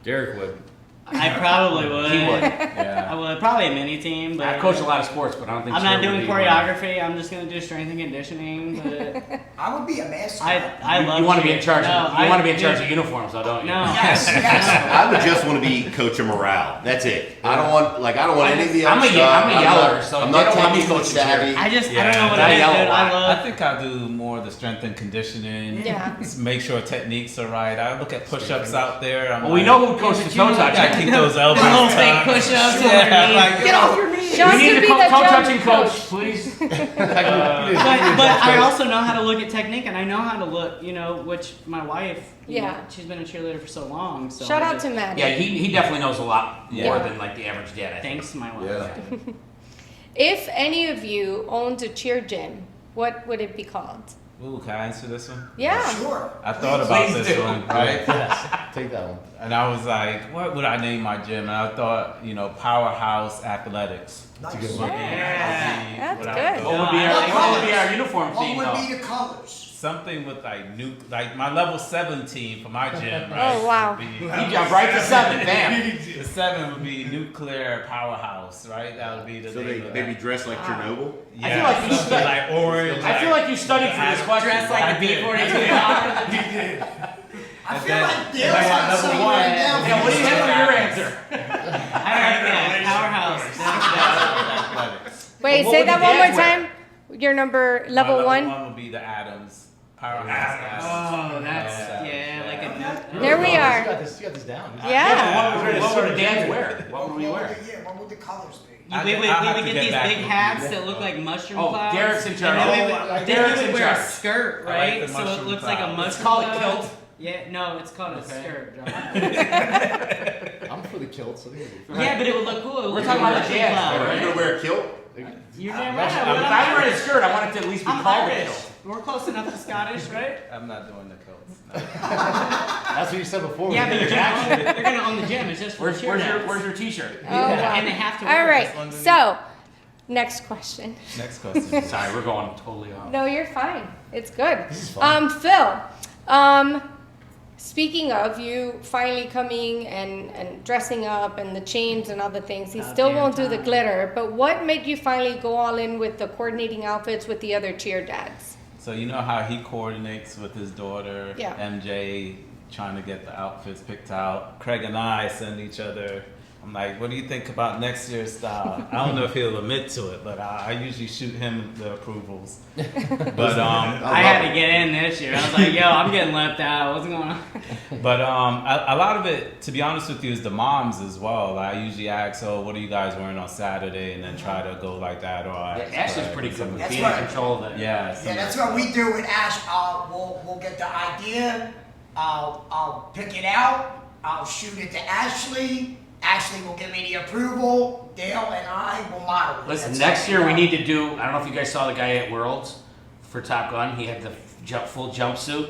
Derek would. I probably would. He would. Yeah. I would probably a mini team, but I've coached a lot of sports, but I don't think I'm cheer not would doing be one. choreography. I'm just gonna do strength and conditioning. But I would be a master. I love. You want to be in cheer. charge. No, You want to be in dude, charge of uniforms, though, don't you? No. Yes, yes. I would just want to be coach of morale. That's it. I don't want any of the I'm other a stuff. yeller, so I'm they not don't want me technical coaching savvy. I just I Yeah, don't know what I it is, yell a dude. lot. I love. I think I'll do more of the strength and conditioning. Yeah. Make sure techniques are right. I look at push-ups out there. I'm Well, we like, know who coached the toe I gotta touching. keep those elbows little fake tucked. push-ups Yeah, underneath. like, Get off your knees. Sean We need could to be toe the jump touching coach, please. But I also know how to look at technique, and I know how to look. You know, which my wife. you Yeah. know, she's been a cheerleader for so long. So Shout I out just- to Maddie. Yeah, he definitely knows a lot more Yeah. than like the average dad. I think. Thanks to my wife. Yeah. If any of you owned a cheer gym, what would it be called? Ooh, can I answer this one? Yeah. Sure. I thought about Please this do. one, right? Take that one. And I was like, what would I name my gym? And I thought, Powerhouse Athletics. Nice. good one. Yeah. That's What I good. thought. What would be our uniform What theme would though? be the colors? Something with like my level 17 for my gym, right? Oh, wow. would be- You jumped right to 7, bam. The 7 would be nuclear powerhouse, right? That would be the So name of they be that. dressed like Chernobyl. Yeah, I feel like you something stu- like orange. I feel like you studied for this question. Dressed like the B-42 bomber. I feel then- like and Dale's then got number something one- right now. Yeah, what do you have for your answer? I like that. Powerhouse. Athletics. Wait, What say would that the one more dads wear? time. Your number, My level 1. one would be the Adams. Powerhouse Adams. Oh, that's yeah, like a. There we You are. got this down. Yeah. What would the dads wear? What would we wear? Yeah, what would the colors be? We would I'll have to get get these back big with you. hats that look like mushroom Oh, clouds. Derek's in and charge. then we Oh, would, Derek's then in we would wear a charge. skirt, I like right? the So it mushroom looks like a clouds. mushroom It's called a cloud. kilt. Yeah, no, it's called a Okay. skirt, John. I'm for the kilts. I think it'd be Yeah, but it would look cool. It would We're look talking like about a the mushroom dads, cloud, though, Are you right? gonna wear a kilt? You're damn If right. I'm wearing a skirt, I want it to at least be I'm called a Irish. kilt. We're close enough to Scottish, right? I'm not doing the kilts. No. That's what you said before. Yeah, but you're gonna own the gym. It's just for Where's cheer dads. your t-shirt? Oh, wow. And they have to wear All right. this underneath. So, next question. Next question. Sorry, we're going totally off. No, you're fine. It's good. This is fun. Phil, speaking of you finally coming and dressing up and the chains and other things, he About still damn won't do the time. glitter, but what made you finally go all in with the coordinating outfits with the other cheer dads? So you know how he coordinates with his daughter, Yeah. MJ, trying to get the outfits picked out. Craig and I send each other. I'm like, what do you think about next year's style? I don't know if he'll admit to it, but I usually shoot him the approvals. But I had to get in this year. I was like, yo, I'm getting left out. What's going on? But a lot of it, to be honest with you, is the moms as well. I usually ask, oh, what are you guys wearing on Saturday? And then try to go like that. Or Ashley's pretty good with That's being in right. control of it. Yeah. Yeah, that's what we do with Ash. We'll get the idea. I'll pick it out. I'll shoot it to Ashley. Ashley will give me the approval. Dale and I will model it. Listen, That's next how year we go. need to do. I don't know if you guys saw the guy at Worlds for Top Gun. He had the full jumpsuit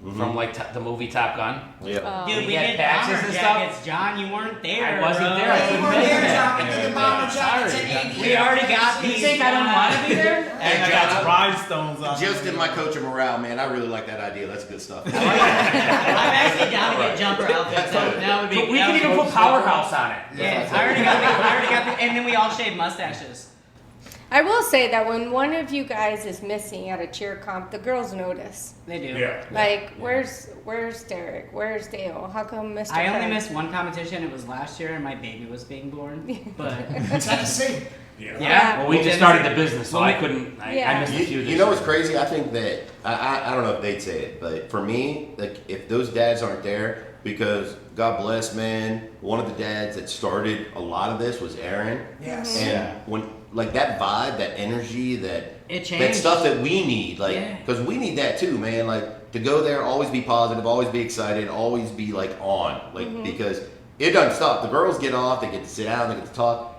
from like the movie Top Gun. Yeah. Dude, We we had did patches bomber and jackets. John, you weren't there. I wasn't bro. there. I Hey, couldn't we're make there, it. John. We did the bomber jackets Sorry. in 88. We already got You these. think I don't want to be there? And I got rhinestones on. Just in my coach of morale, man, I really like that idea. That's good stuff. I'm actually down to get jumper outfits. That would be. But we can even put Powerhouse on it. Yeah, I already got the, and then we all shave mustaches. I will say that when one of you guys is missing at a cheer comp, the girls notice. They do. Yeah. Like, where's Derek? Where's Dale? How come Mr. I only Craig? missed one competition. It was last year, and my baby was being born. But It's not the same. yeah, Well, we just started the business, so I couldn't. I Yeah. missed a few. You know what's crazy? I think that I don't know if they'd say it, but for me, like if those dads aren't there, because God bless, man, one of the dads that started a lot of this was Aaron. Yes. And when like that vibe, that energy, that changed. stuff that we need, like Yeah. because we need that too, man. Like to go there, always be positive, always be excited, always be like on, like because it doesn't stop. The girls get off, they get to sit down, they get to talk.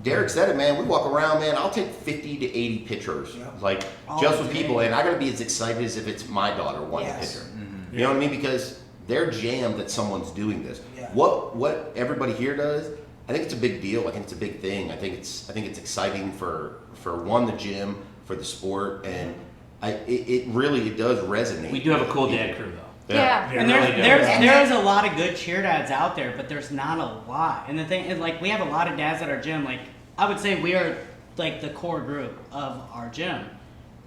Derek said it, man. We walk around, man. I'll take 50 to 80 pictures, like All just with day. people, and I gotta be as excited as if it's my daughter wanting a Yes. picture. You know what I mean? Because they're jammed that someone's doing this. Yeah. What everybody here does, I think it's a big deal. I think it's a big thing. I think it's exciting for one, the gym, for the sport, and it really does resonate. We do have a cool dad crew though. Yeah. And there's a lot of good cheer dads out there, but there's not a lot. And the thing is, like, we have a lot of dads at our gym. Like, I would say we are like the core group of our gym,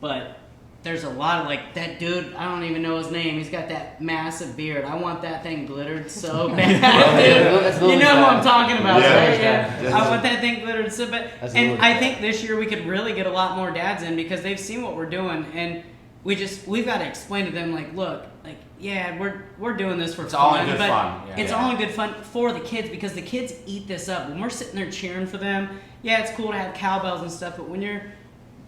but there's a lot of like that dude. I don't even know his name. He's got that massive beard. I want that thing glittered so bad, dude. You know who I'm talking about, right? Yeah. I want that thing glittered so bad. And I think this year we could really get a lot more dads in because they've seen what we're doing, and we've got to explain to them, like, look, like, yeah, we're doing this for It's fun, all in good but fun. Yeah. it's all in good fun for the kids because the kids eat this up. When we're sitting there cheering for them, yeah, it's cool to have cowbells and stuff, but when you're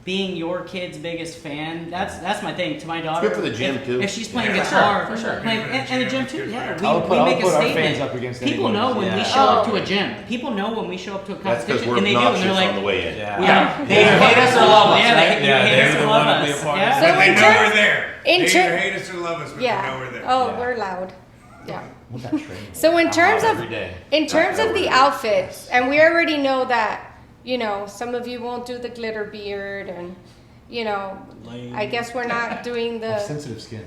being your kid's biggest fan, that's my thing. To my daughter, good for the gym, too. If she's playing Yeah, guitar, for sure. playing, Good for the and the gym, gym too, good yeah, for I'll we put make a our statement. fans up against People anyone. know when we Yeah. show up to a gym. People know when we show up to a That's because competition, we're and they do, and obnoxious they're like, on the way in. Yeah. yeah, They either hate us or love us. yeah, right? they Yeah, hate they're us the or one love to be a us. part of Yeah. it. But But they in know terms- we're there. in They ter- either hate us or love us, but they know we're there. Oh, Yeah. we're loud. Yeah. What's that train? So in terms of every day. the outfits, and we already know that, you know, some of you won't do the glitter beard, and you know, I guess we're not doing I have the. sensitive skin.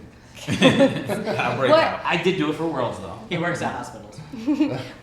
I break What? out. I did do it for Worlds though. He works at hospitals.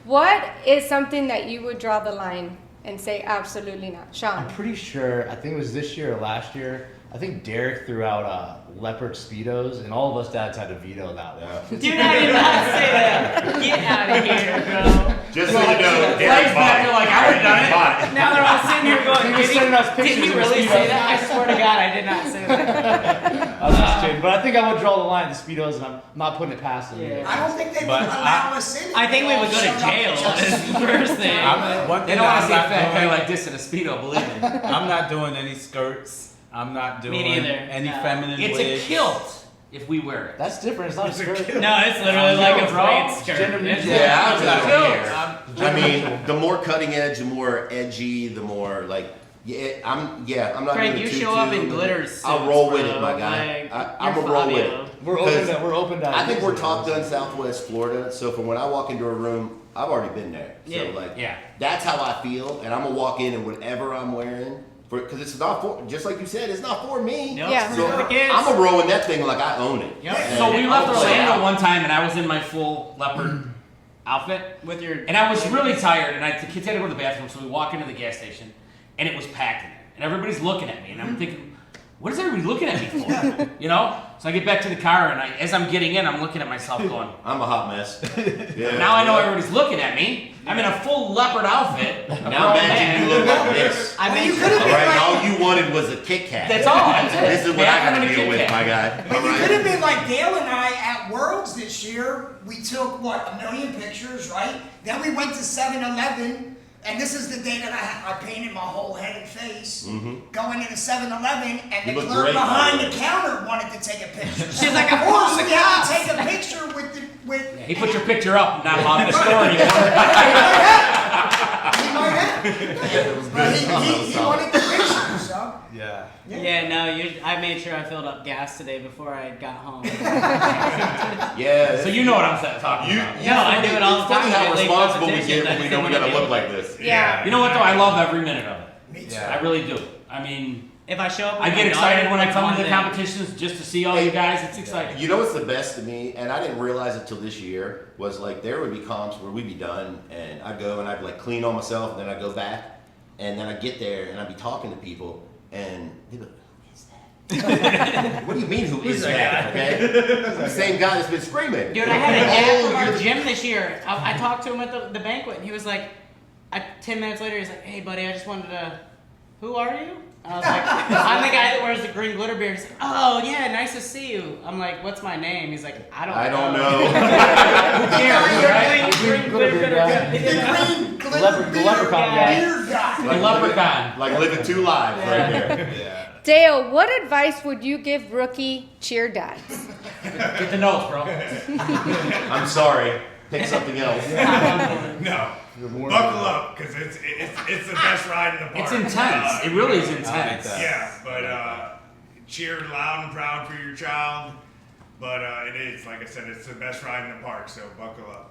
What is something that you would draw the line and say absolutely not, I'm Sean? pretty sure, I think it was this year or last year, I think Derek threw out leopard Speedos, and all of us dads had to veto that one. Dude, I did not say that. Get out of here, bro. Just so you know, Flags back there like I would have done it. Now they're all sitting here going, He was sending us did pictures he of really his say Speedos. that? I swear to God, I did not say that. I was just kidding, but I think I would draw the line at the Speedos, and I'm not putting it past them. Yeah. I don't think they would But allow us in. I think we would go to jail. Is the first thing. One They thing don't want to I'm see a not fat guy doing- like this in a Speedo, believe me. I'm not doing any skirts. I'm not doing neither. any No. feminine It's wigs. a kilt if we wear it. That's different. It's not a skirt. No, it's literally like a bro. freight skirt. Gender It's- neutral. Yeah, I was It's a like, kilt. I mean, the more cutting edge, the more edgy, the more like, I'm not Craig, doing you tutu. show up in glitter suits, I'll roll with bro. it, my guy. Like, I'm you're a roll with Fabio. it. We're open to I think we're ideas. Top Gun Southwest Florida, so from when I walk into a room, I've already been there. So Yeah. like, Yeah. that's how I feel, and I'm gonna walk in and whatever I'm wearing, because it's not for, just like you said, it's not for me. Nope. Yeah. So For the kids. I'm a roll in that thing like I own it. Yep. And So we left I'll play Orlando out. one time, and I was in my full leopard outfit, With your and I was really tired, and the kids had to go to the bathroom, so we walk into the gas station, and it was packed in there, and everybody's looking at me, and I'm thinking, what is everybody looking at me for? You know? So I get back to the car, and as I'm getting in, I'm looking at myself going, I'm a hot mess. Yeah. now I know everybody's looking at me. I'm in a full leopard outfit. Now imagine you look like this. I Well, made you sure. could've All been right, like- all you wanted was a Kit Kat. That's all. That's it. This is what I Bathroom gotta and a deal Kit with, Kat. my guy. But All you right. could have been like Dale and I at Worlds this year. We took, what, 1 million pictures, right? Then we went to 7-Eleven, and this is the day that I painted my whole head and face. Going into 7-Eleven, and You the look clerk great, by behind the the way. counter wanted to take a picture. She's like, of "I'm course, calling we the had cops." to take a picture with He put your picture up, not allowed in the store anymore. He might have. But he wanted the picture, so. Yeah. Yeah, no, I made sure I filled up gas today before I got home. Yeah. So you know what I'm talking about. No, I do it all It's the funny time. how Late responsible we competitions, get when we know we I gotta do. look like this. Yeah. You know what though? I love every minute of it. Me too. Yeah. I really do. I mean, If I show up, with I my get excited daughter, when I that's come one to the thing. competitions just to see all you guys. It's exciting. You know what's the best to me, and I didn't realize it till this year, was like there would be comps where we'd be done, and I'd go and I'd like clean on myself, and then I'd go back, and then I'd get there and I'd be talking to people, and they'd be like, who is that? What do you mean, who is that? Okay, the same guy that's been screaming. Dude, I had a dad from you're our the- gym this year. I talked to him at the banquet, and he was like, 10 minutes later, he's like, hey, buddy, I just wanted to, who are you? I was like, I'm the guy that wears the green glitter beard. He's like, oh, yeah, nice to see you. I'm like, what's my name? He's like, I don't know. Who cares, right? Green glitter beard guy. The green The leprechaun guy. beard guy. The leprechaun. Like living two lives right there. Dale, what advice would you give rookie cheer dads? Get the nose, bro. I'm sorry. Pick something else. No, buckle up, because it's the best ride in the park. It's intense. It really is intense. Yeah, but cheer loud and proud for your child. But it is, like I said, it's the best ride in the park, so buckle up.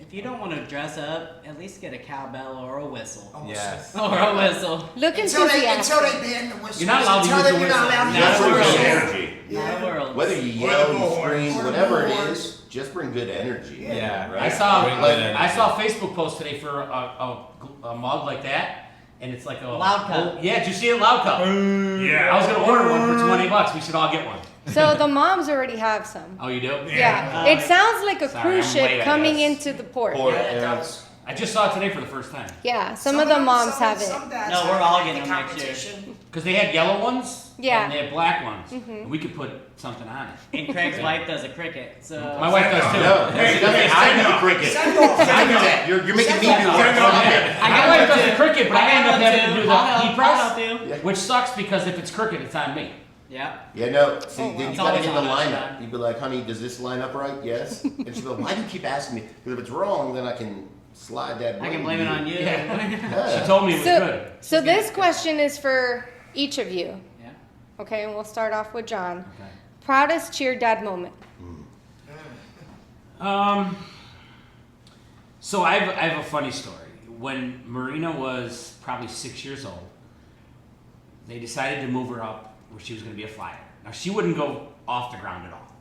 If you don't want to dress up, at least get a cowbell or a whistle. Yes. Or a whistle. Look Until they enthusiastic. ban the whistle. You're not allowed to Until use then, the you're not whistle. allowed to That's use the bring whistle. energy. Not a world. Whether you Or the yell, you bullhorn. scream, Or the whatever it bullhorn. is, just bring good energy. Yeah. Right? I saw Bring like that I energy. saw a Facebook post today for a mug like that, and it's like a Loud cup. Yeah, did you see it? Loud cup. Yeah. I was gonna order one for $20. We should all get one. So the moms already have some. Oh, you do? Yeah. It sounds like a Sorry, cruise I'm ship late, I coming guess. into the port. Or, Yeah, it does. I just saw it today for the first time. Yeah, some of the moms have it. Some dads No, we're have all it getting in them next year. competition. Because they had yellow ones. Yeah. And they had black ones. And we could put something on it. And Craig's wife does a cricket. So My wife does too. no, she doesn't. I do the cricket. Send off. I do that. You're making me do Send off. it. My wife does the cricket, but I end up having to do the I'll heat press, help you. which sucks because if it's crooked, it's on me. Yeah. Yeah, no. See, then you It's gotta always get the on us, lineup. yeah. You'd be like, honey, does this line up right? Yes. And she'd be like, why do you keep asking me? Because if it's wrong, then I can slide that. I can blame it on you. She told me it was So, good. so this question is for each of you. Yeah. Okay, and we'll start off with John. Okay. Proudest cheer dad moment. So I have a funny story. When Marina was probably 6 years old, they decided to move her up where she was going to be a flyer. Now she wouldn't go off the ground at all.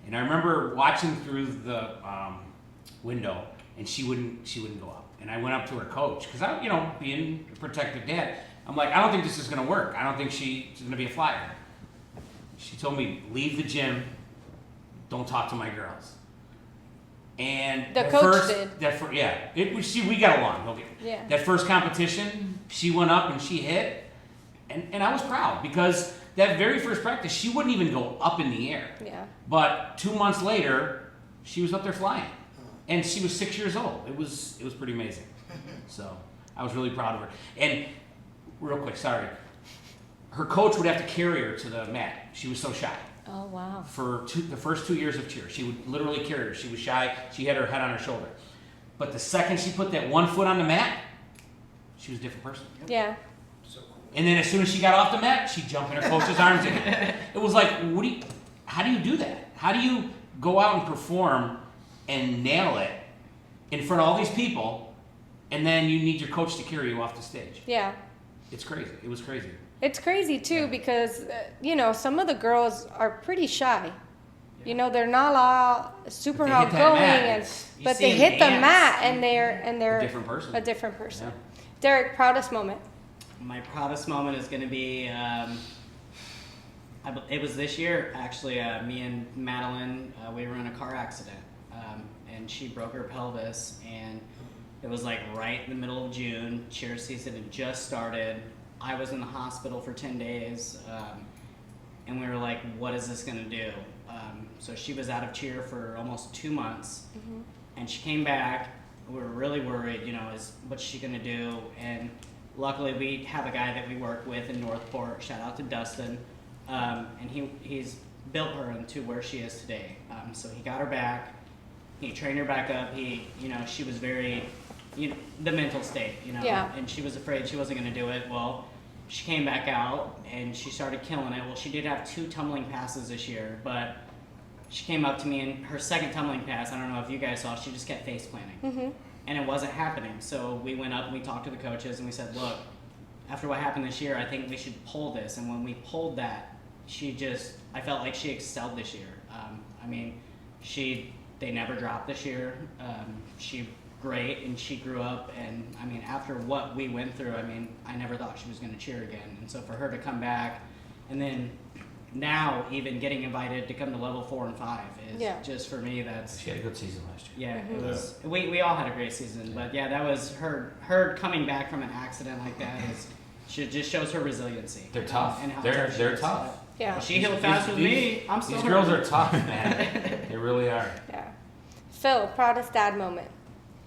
And I remember watching through the window, and she wouldn't go up. And I went up to her coach because I, being a protective dad, I'm like, I don't think this is going to work. I don't think she's going to be a flyer. She told me, leave the gym. Don't talk to my girls. And The that coach first, did. We got along. Okay. Yeah. That first competition, she went up and she hit, and I was proud because that very first practice, she wouldn't even go up in the air. Yeah. But 2 months later, she was up there flying, and she was 6 years old. It was pretty amazing. So I was really proud of her. And real quick, sorry, her coach would have to carry her to the mat. She was so shy. Oh wow. For the first 2 years of cheer, she would literally carry her. She was shy. She had her head on her shoulder. But the second she put that 1 foot on the mat, she was a different person. Yeah. And then as soon as she got off the mat, she'd jump in her coach's arms again. It was like, how do you do that? How do you go out and perform and nail it in front of all these people, and then you need your coach to carry you off the stage? Yeah. It's crazy. It was crazy. It's crazy too because some of the girls are pretty shy. They're not all super But they hit that outgoing, mat. You but see they them hit the dance. mat and they're A different person. A different person. Yeah. Derek, proudest moment. My proudest moment is going to be, it was this year, actually. Me and Madeline, we were in a car accident, and she broke her pelvis, and it was like right in the middle of June. Cheer season had just started. I was in the hospital for 10 days, and we were like, what is this going to do? So she was out of cheer for almost 2 months, and she came back. We were really worried, what's she going to do? And luckily, we have a guy that we work with in Northport. Shout out to Dustin, and he's built her into where she is today. So he got her back. He trained her back up. She was very, the mental state, Yeah. and she was afraid she wasn't going to do it. Well, she came back out and she started killing it. Well, she did have 2 tumbling passes this year, but she came up to me and her second tumbling pass, I don't know if you guys saw, she just kept face planting. And it wasn't happening. So we went up and we talked to the coaches and we said, look, after what happened this year, I think we should pull this. And when we pulled that, I felt like she excelled this year. I mean, they never dropped this year. She great, and she grew up, and I mean, after what we went through, I mean, I never thought she was going to cheer again. And so for her to come back, and then now even getting invited to come to level 4 and 5 is just, for me, that's... She had a good season last year. Yeah, it was. We all had a great season, but yeah, that was her coming back from an accident like that just shows her resiliency. They're tough. And how They're tough. Yeah. She healed fast with me. I'm still These hurt. girls are tough, man. They really are. Yeah. Phil, proudest dad moment.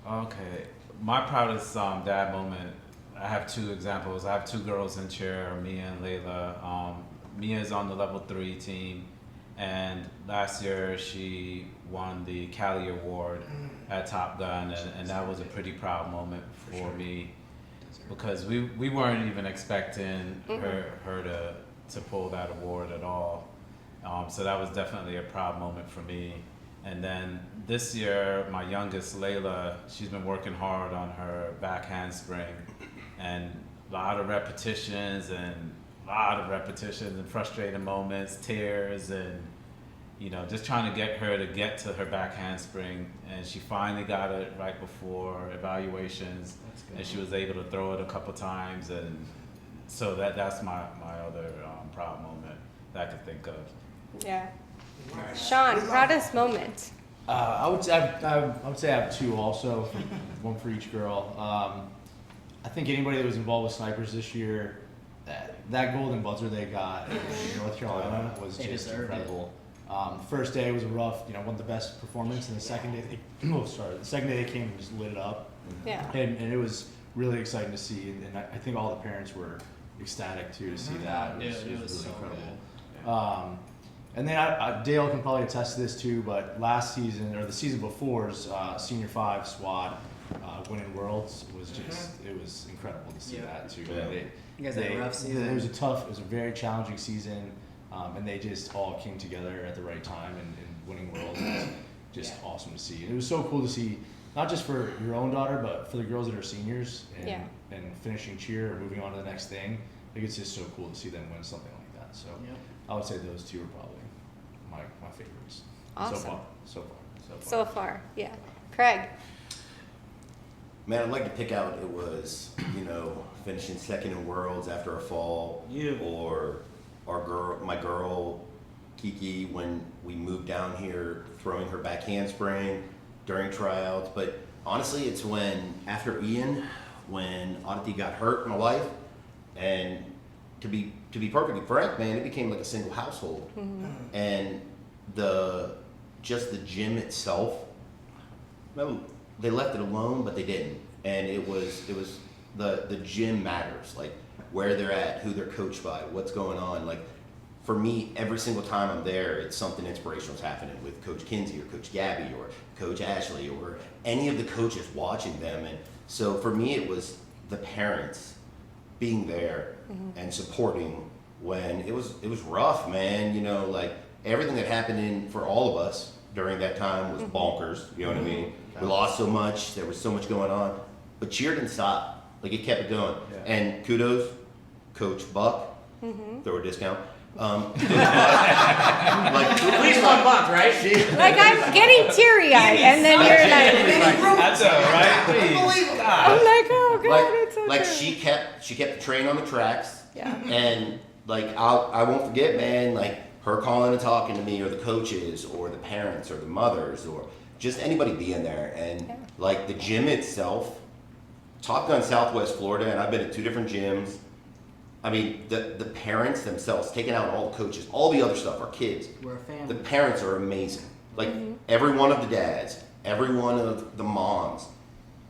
Okay, my proudest dad moment, I have 2 examples. I have 2 girls in cheer, Mia and Layla. Mia's on the level 3 team, and last year she won the Cali Award at Top Gun, and that was a pretty proud moment for me, because we weren't even expecting her to pull that award at all. So that was definitely a proud moment for me. And then this year, my youngest, Layla, she's been working hard on her back handspring, and a lot of repetitions and frustrating moments, tears, and just trying to get her to get to her back handspring. And she finally got it right before evaluations, and she was able to throw it a couple times. And so that's my other proud moment that I could think of. Yeah. Sean, proudest moment. I would say I have 2 also, one for each girl. I think anybody that was involved with snipers this year, that golden buzzer they got in North Carolina was just incredible. First day was a rough, one of the best performance, and the second day they came and just lit it up. Yeah. And it was really exciting to see, and I think all the parents were ecstatic too to see that. It was really so incredible. And then Dale can probably attest to this too, but last season, or the season before's Senior 5 squad winning Worlds was it was incredible to see that too. Yeah. You guys had a rough season. It was a very challenging season, and they just all came together at the right time and winning Worlds. It was just awesome to see. And it was so cool to see, not just for your own daughter, but for the girls that are seniors and finishing cheer or moving on to the next thing. I think it's just so cool to see them win something like that. So I would say those 2 are probably my favorites. Awesome. So far, yeah. Craig. Man, I'd like to pick out, it was, finishing second in Worlds after a fall, or my girl, Kiki, when we moved down here, throwing her back handspring during tryouts. But honestly, it's after Ian, when Aditi got hurt, my wife, and to be perfectly frank, man, it became like a single household. And the gym itself, well, they left it alone, but they didn't. And it was the gym matters, like where they're at, who they're coached by, what's going on. Like for me, every single time I'm there, it's something inspirational is happening with Coach Kinsey or Coach Gabby or Coach Ashley or any of the coaches watching them. And so for me, it was the parents being there and supporting when it was rough, man. Like everything that happened for all of us during that time was bonkers. You know what I mean? We lost so much. There was so much going on, but cheer didn't stop. Like it kept it going. Yeah. And kudos, Coach Buck. Throw a discount. At least $1, right? Like I'm getting teary-eyed, and then you're like, That's all right, please. I'm like, oh god, it's so like true. she kept the train on the tracks. Yeah. And like I won't forget, man, like her calling and talking to me, or the coaches or the parents or the mothers or just anybody being there. And like the gym itself, Top Gun Southwest Florida, and I've been at 2 different gyms. I mean, the parents themselves, taking out all the coaches, all the other stuff, our kids. We're a family. The parents are amazing. Like every one of the dads, every one of the moms.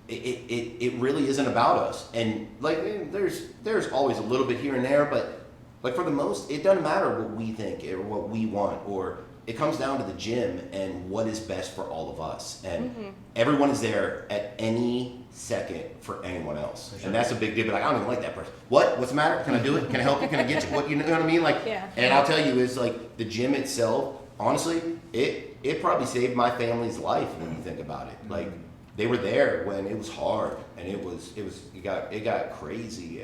It really isn't about us. And like there's always a little bit here and there, but like for the most, it doesn't matter what we think or what we want, or it comes down to the gym and what is best for all of us. And everyone is there at any second for anyone else. Sure. And that's a big deal. But like, I don't even like that person. What's the matter? Can I do it? Can I help you? Can I get you? What, you know what I mean? Like, and I'll tell you, it's like the gym itself, honestly, it probably saved my family's life when you think about it. Like they were there when it was hard and it got crazy.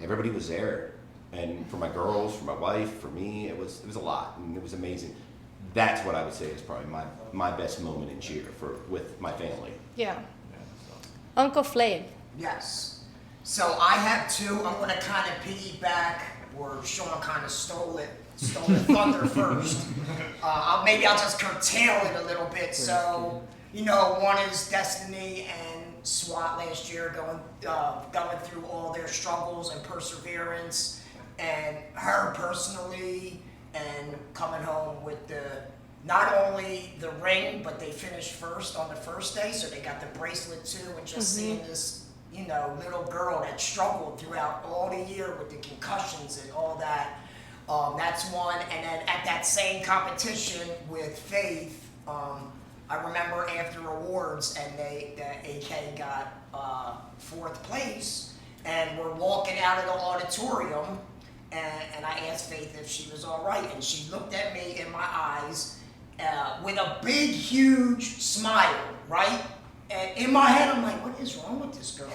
everybody was there. And for my girls, for my wife, for me, it was a lot, and it was amazing. That's what I would say is probably my best moment in cheer with my family. Yeah. Uncle Flav. Yes. So I have two. I'm going to kind of piggyback, or Sean kind of stole the thunder first. Maybe I'll just curtail it a little bit. So, one is Destiny and SWAT last year going through all their struggles and perseverance, and her personally, and coming home with not only the ring, but they finished first on the first day, so they got the bracelet too, and just seeing this, little girl that struggled throughout all the year with the concussions and all that. That's one. And then at that same competition with Faith, I remember after awards, and the AK got 4th place, and we're walking out of the auditorium, and I asked Faith if she was all right, and she looked at me in my eyes with a big, huge smile, right? And in my head, I'm like, what is wrong with this girl?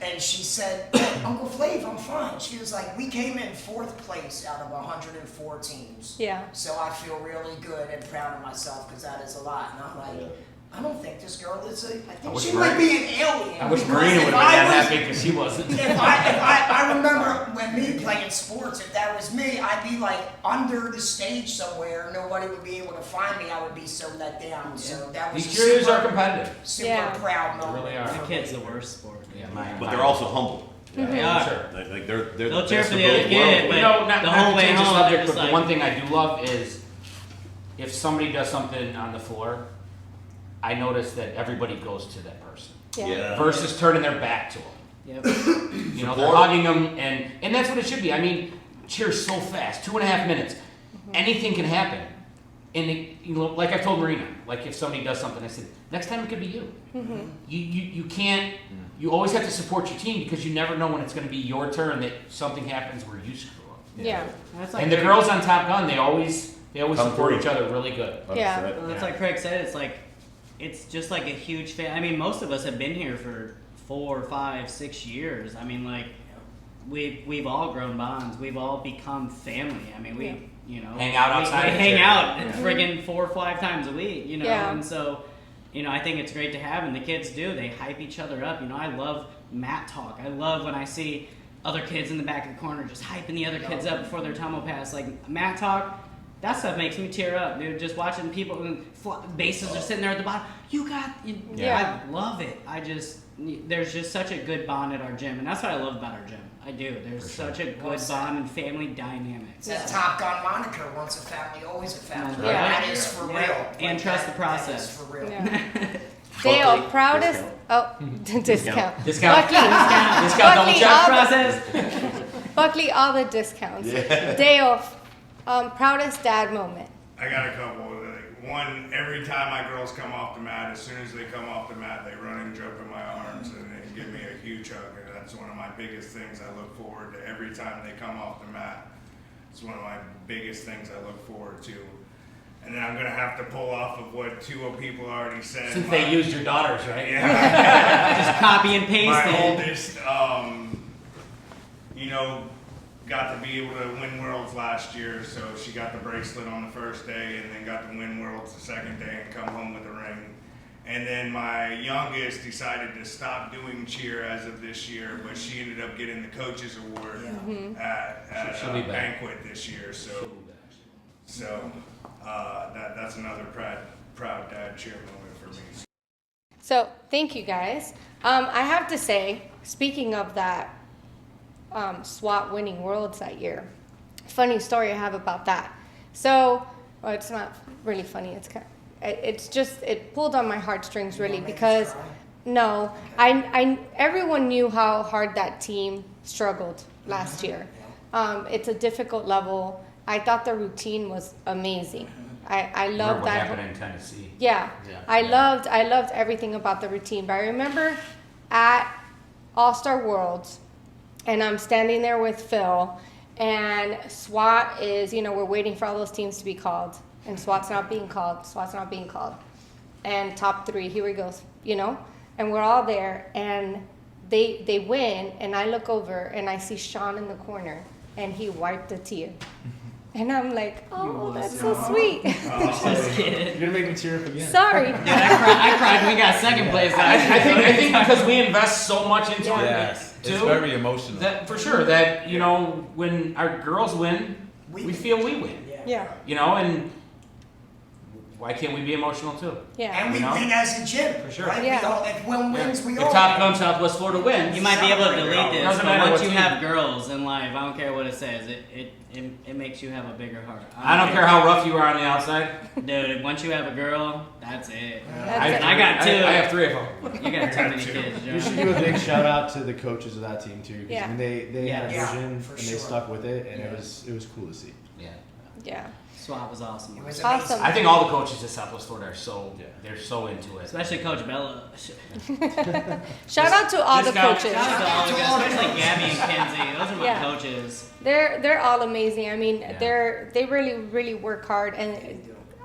And she said, Uncle Flav, I'm fine. She was like, we came in 4th place out of 104 teams. Yeah. So I feel really good and proud of myself, because that is a lot. And I'm like, I don't think this girl is I think she might be an alien. I wish Marina would have been that happy, because she wasn't. If I remember when me playing sports, if that was me, I'd be like under the stage somewhere. Nobody would be able to find me. I would be so let down. Yeah. So that was These cheerleaders are competitive. Super proud moment. They really are. The kid's the worst sport. Yeah, But they're also humble. Yeah, they are. Sure. Like they're They'll the cheer best for of the other both kid, worlds. but the whole way home, subject, they're just but like, the one thing I do love is if somebody does something on the floor, I notice that everybody goes to that person Yeah. versus turning their back to them. Yep. They're hugging them, and that's what it should be. I mean, cheer's so fast, 2.5 minutes. Anything can happen. And like I told Marina, like if somebody does something, I said, next time it could be you. You can't. You always have to support your team, because you never know when it's going to be your turn that something happens where you screw up. Yeah. That's like And the girls on Top Gun, they always Come support through. each other really good. Yeah. Well, that's like Craig said. It's just like a huge fan. I mean, most of us have been here for 4, 5, 6 years. I mean, like we've all grown bonds. We've all become family. I mean, Hang out outside We the hang chair. out friggin' 4 or 5 times a week. Yeah. And so, I think it's great to have, and the kids do. They hype each other up. I love mat talk. I love when I see other kids in the back of the corner just hyping the other kids up before their tumble pass. Like mat talk. That stuff makes me tear up, dude. Just watching people, bases are sitting there at the bottom. Yeah. I love it. There's just such a good bond at our gym, and that's what I love about our gym. I do. There's such a good bond and family dynamic. It's that Top Gun moniker, once a family, always a family. Yeah. That is for real. And trust the process. That is for real. Yeah. Dale, proudest. Discount. Discount. Buckley, Double check. all Process. Buckley, all the discounts. Dale, proudest dad moment. I got a couple. One, every time my girls come off the mat, as soon as they come off the mat, they run and jump in my arms and they give me a huge hug. And that's one of my biggest things I look forward to every time they come off the mat. It's one of my biggest things I look forward to. And then I'm going to have to pull off of what 2 people already said. Since they used your daughters, right? Yeah. Just copy and paste My it. oldest, got to be able to win Worlds last year, so she got the bracelet on the first day and then got to win Worlds the second day and come home with a ring. And then my youngest decided to stop doing cheer as of this year, but she ended up getting the coach's award at She'll a be back. banquet this year. So that's another proud dad cheer moment for me. So thank you guys. I have to say, speaking of that SWAT winning Worlds that year, funny story I have about that. So, well, it's not really funny. It's just, it pulled on my heartstrings really, because no, everyone knew how hard that team struggled last year. It's a difficult level. I thought the routine was amazing. I love What that. happened in Tennessee? Yeah. I loved everything about the routine. But I remember at All-Star Worlds, and I'm standing there with Phil, and SWAT is, we're waiting for all those teams to be called, and SWAT's not being called. And top 3, here he goes, and we're all there, and they win, and I look over and I see Sean in the corner, and he wiped a tear. And I'm like, oh, that's so sweet. Just kidding. You're gonna make me tear up again. Sorry. Dude, I cried when we got second place. I think because we invest so much into it, Yes, it's too, very emotional. that for sure that when our girls win, we feel we win. Yeah. And why can't we be emotional too? Yeah. And we win as a gym. For sure. Right? Yeah. We all, if one wins, we If all Top win. Gun Southwest Florida wins, You might be able to delete this, Doesn't but matter once what you team. have girls in life, I don't care what it says, it makes you have a bigger heart. I don't care how rough you are on the outside. Dude, once you have a girl, that's it. That's it. I got two. I have 3 of them. You got too many kids, You should Joe. do a big shout out to the coaches of that team too, because Yeah. they had a Yeah, vision for and they sure. stuck with it, and it was cool to see. Yeah. Yeah. Swap was awesome. It was Awesome. I think all the coaches at Southwest Florida are they're so into it. Especially Coach Bella. Shout out to all the This guy- coaches. Shout out to all the guys, especially Gabby and Kenzie. Those are my Yeah. coaches. They're all amazing. I mean, Yeah. they really work hard, and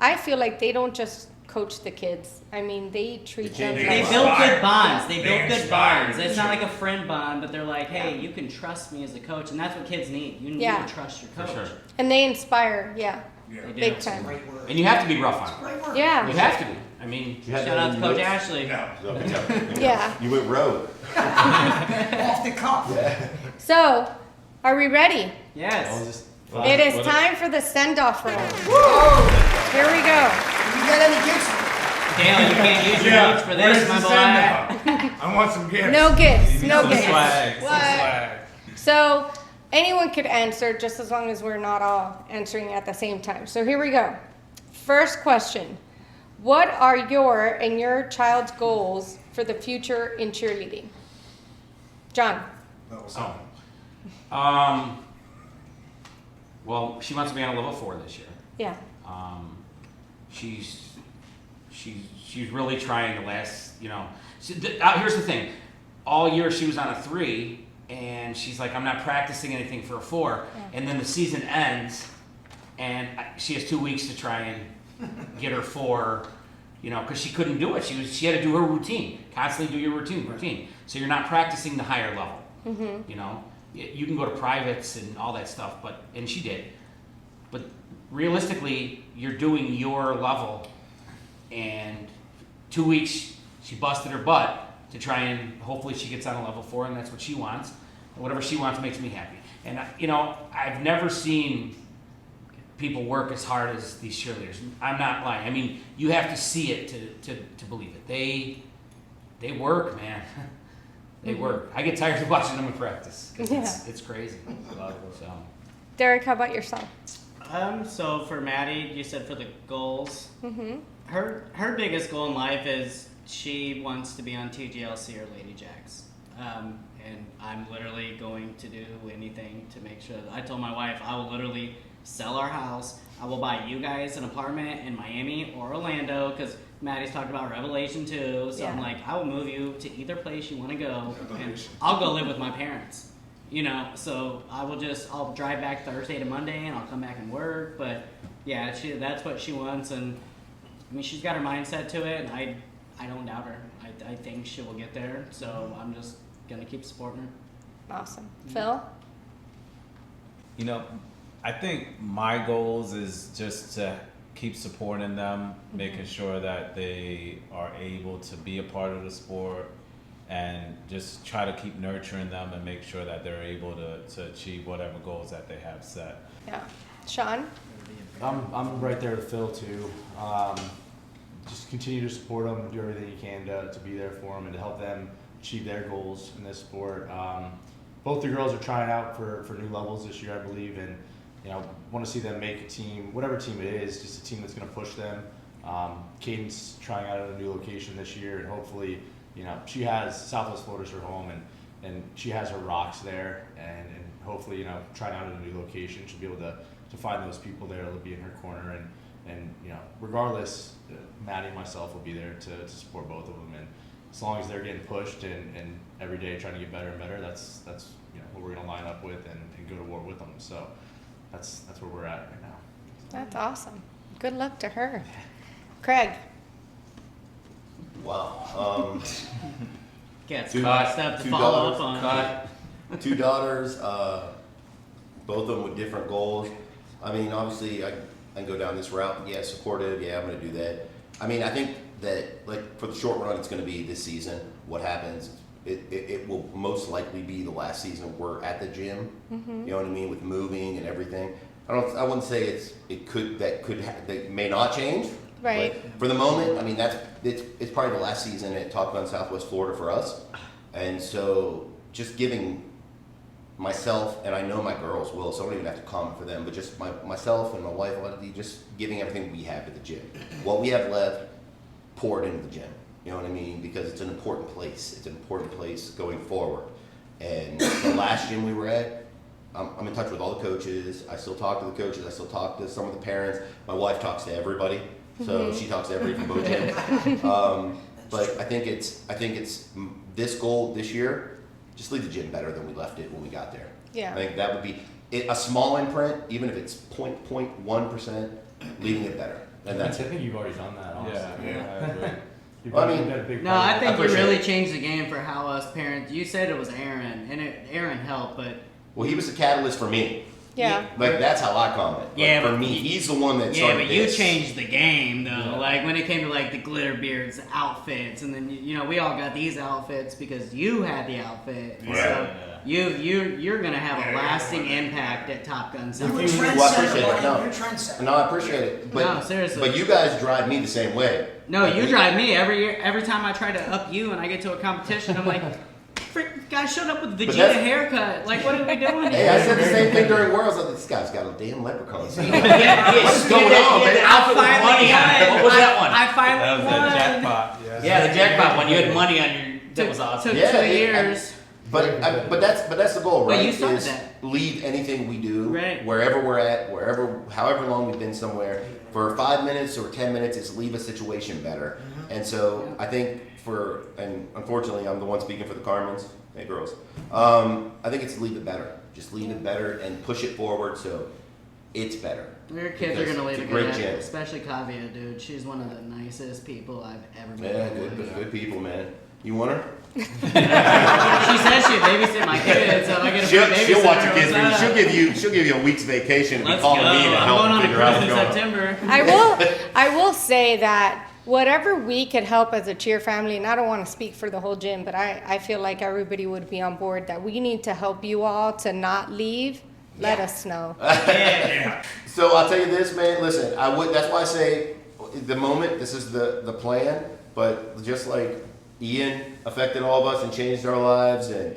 I feel like they don't just coach the kids. I mean, they treat them They They like build good inspire. bonds. They They build good inspire, bonds. It's not sure. like a friend bond, but they're like, hey, you can trust me as a coach, and that's what kids need. You need Yeah. to trust your For coach. sure. and they inspire. Yeah, Yeah. They do. big time. Great word. And you have to be rough on it. Great word. Yeah. You have to be. I mean, You had Shout that out in to your Coach notes? Ashley. No. Yeah. You went rogue. Off the cuff. So, are we ready? That was Yes. just It is time for the send-off round. Whoa! Here we go. Did you get any gifts? Dale, you can't use your Yeah, notes for where's this, my the boy. send-off? I want some gifts. No gifts. No Some gifts. swag, some What? swag. So, anyone could answer just as long as we're not all answering at the same time. So, here we go. First question. What are your and your child's goals for the future in cheerleading? John. well, she wants to be on a level 4 this year. Yeah. She's really trying to last. Here's the thing. All year she was on a 3, and she's like, I'm not practicing anything for a 4. And then the season ends, and she has 2 weeks to try and get her 4. Because she couldn't do it. She had to do her routine. Constantly do your routine. So you're not practicing the higher level. You can go to privates and all that stuff, and she did. But realistically, you're doing your level, and 2 weeks she busted her butt to try and hopefully she gets on a level 4, and that's what she wants. And whatever she wants makes me happy. And I've never seen people work as hard as these cheerleaders. I'm not lying. I mean, you have to see it to believe it. They work, man. They work. I get tired of watching them in practice. 'Cause it's crazy. So. Derek, how about yourself? So for Maddie, you said for the goals. Her biggest goal in life is she wants to be on TGLC or Lady Jacks. And I'm literally going to do anything to make sure that I told my wife I will literally sell our house. I will buy you guys an apartment in Miami or Orlando because Maddie's talked about Revelation too. So I'm Yeah. like, I will move you to either place you want to go, and I'll go live with my parents. So I'll drive back Thursday to Monday and I'll come back and work. But yeah, that's what she wants, and I mean she's got her mindset to it, and I don't doubt her. I think she will get there. So I'm just gonna keep supporting her. Awesome. Phil? I think my goals is just to keep supporting them, making sure that they are able to be a part of the sport, and just try to keep nurturing them and make sure that they're able to achieve whatever goals that they have set. Yeah. Sean? I'm right there with Phil too. Just continue to support them, do everything you can to be there for them and to help them achieve their goals in this sport. Both the girls are trying out for new levels this year, I believe, and want to see them make a team, whatever team it is, just a team that's going to push them. Caden's trying out at a new location this year, and hopefully, she has Southwest Florida's her home, and she has her rocks there, and hopefully, trying out at a new location, she'll be able to find those people there that'll be in her corner, and regardless, Maddie and myself will be there to support both of them, and as long as they're getting pushed and every day trying to get better and better, that's what we're going to line up with and go to war with them. So that's where we're at right now. That's awesome. Good luck to her. Craig? Wow. Gets Two- caught up to two follow daughters, up on. Cut. 2 daughters, both of them with different goals. I mean, obviously, I can go down this route. Yeah, supportive. Yeah, I'm going to do that. I mean, I think that, like, for the short run, it's going to be this season. What happens, it will most likely be the last season we're at the gym. Mm-hmm. You know what I mean, with moving and everything. I wouldn't say that may not change. Right. But for the moment, I mean, it's probably the last season at Top Gun Southwest Florida for us. And so just giving myself, and I know my girls will, so I don't even have to comment for them, but just myself and my wife, just giving everything we have to the gym. What we have left, pour it into the gym. You know what I mean? Because it's an important place. It's an important place going forward. And the last gym we were at, I'm in touch with all the coaches. I still talk to the coaches. I still talk to some of the parents. My wife talks to everybody, so she talks to everybody from both gyms. But I think it's this goal this year. Just leave the gym better than we left it when we got there. Yeah. I think that would be a small imprint, even if it's 0.1%, leaving it better. And I that's it. think you've already done that, honestly. Yeah, I agree. You've Well, I already mean- been a big No, part of I it. think you appreciate really it. changed the game for how us parents. You said it was Aaron, and Aaron helped, but Well, he was the catalyst for me. Yeah. Like, that's how I comment. Like, Yeah, for but me, he's the one that yeah, started but you this. changed the game though. Yeah. Like when it came to like the glitter beards outfits, and then we all got these outfits because you had the outfit. Right. So you're gonna have a lasting impact at Top Gun You're a Southwest. Well, I trendsetter, appreciate it. buddy. No. You're a trendsetter. No, I appreciate it. But, No, seriously. But you guys drive me the same way. No, Like, you we- drive me every year. Every time I try to up you and I get to a competition, I'm like, frick, guy showed up with But Vegeta that's- haircut. Like, what are we doing Hey, here? I said the same thing during Worlds. Like, this guy's got a damn leprechaun. What's going on, man? Outfit with money on it. What was that one? I That finally was that won. jackpot. Yeah, the jackpot one. You had money on your. That was awesome. Took Yeah, 2 it- years. But that's the goal, But right? you started Is that. leave anything we do, Right. wherever we're at, however long we've been somewhere, for 5 minutes or 10 minutes, is leave a situation better. And so I think and unfortunately I'm the one speaking for the Carmens, hey girls, I think it's leave it better. Just leave it better and push it forward so it's better. Your kids are Because gonna leave it's a a great good gym. egg, especially Kavya, dude. She's one of the nicest people I've ever met. Yeah, good people, man. You want her? She says she'll babysit my kids, so if I get a free babysitter. She'll watch your kids. what's up? She'll give you a week's vacation. Let's Calling go. me to I'm help going on a figure out cruise in what's going on. September. I will say that whatever we could help as a cheer family, and I don't want to speak for the whole gym, but I feel like everybody would be on board that we need to help you all to not leave. Let us know. Yeah. So I'll tell you this, man. Listen, that's why I say the moment. This is the plan. But just like Ian affected all of us and changed our lives and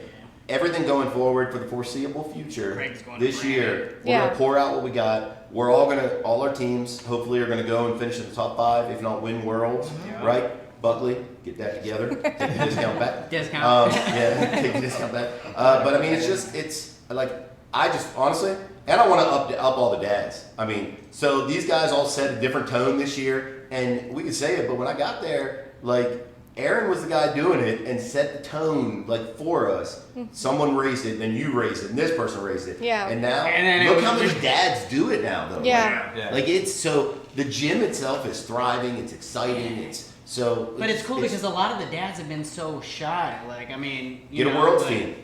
everything going forward for the foreseeable future, Greg's going this to year we're Yeah. gonna pour out what we got. We're all our teams hopefully are gonna go and finish in the top 5, if not win worlds, right? Buckley, get that together. Take the discount back. Discount. Yeah, take the discount back. But I mean, it's like, I just honestly, and I want to up all the dads. I mean, so these guys all set a different tone this year, and we could say it, but when I got there, like, Aaron was the guy doing it and set the tone, like, for us. Someone raised it, then you raised it, and this person raised it. Yeah. And now, And then it look was how many just- dads do it now, though. Yeah. Yeah. Like, it's so, the gym itself is thriving, it's exciting, it's so. But it's cool because a lot of the dads have been so shy. Like, I mean, you Get a know, world's like- team.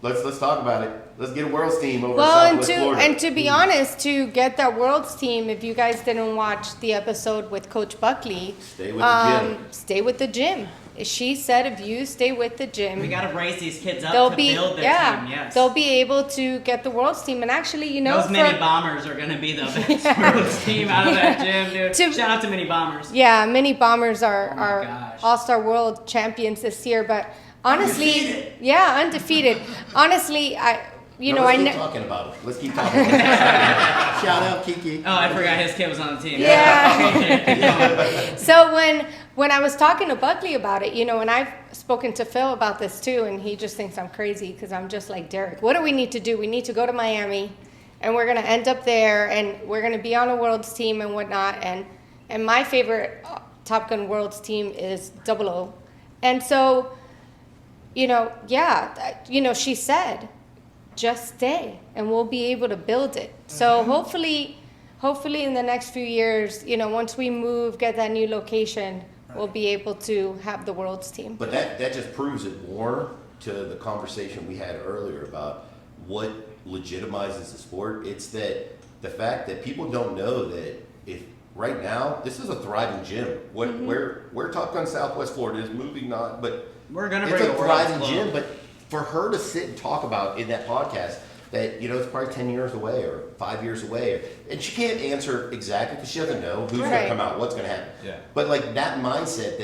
Let's talk about it. Let's get a world's team over Well, Southwest Florida. and to be honest, to get that world's team, if you guys didn't watch the episode with Coach Buckley, Stay with the gym. stay with the gym. She said, if you stay with the gym, We gotta raise these kids up they'll to be build their team. Yes. they'll be able to get the world's team. And actually, you know, Those mini bombers are gonna be the best world's team out of that gym, dude. To- Shout out to mini bombers. yeah, mini bombers Oh are my gosh. all-star world champions this year. But honestly, Undefeated. yeah, undefeated. Honestly, Let's keep talking about it. Let's keep talking about it. Shout out Kiki. Oh, I forgot his kid was on the team. Yeah. So when I was talking to Buckley about it, you know, and I've spoken to Phil about this too, and he just thinks I'm crazy because I'm just like, Derek, what do we need to do? We need to go to Miami, and we're gonna end up there, and we're gonna be on a world's team and whatnot. And my favorite Top Gun World's team is 00. And so, you know, she said, just stay and we'll be able to build it. So hopefully in the next few years, you know, once we move, get that new location, we'll be able to have the world's team. But that just proves it more to the conversation we had earlier about what legitimizes the sport. It's that the fact that people don't know that if right now this is a thriving gym. Where Top Gun Southwest Florida is moving, not, but We're gonna it's bring a a thriving world gym. But for her to sit and talk about in that podcast that, you know, it's probably 10 years away or 5 years away, and she can't answer exactly because she doesn't know who's going Right. to come out, what's going to happen. Yeah. But like that mindset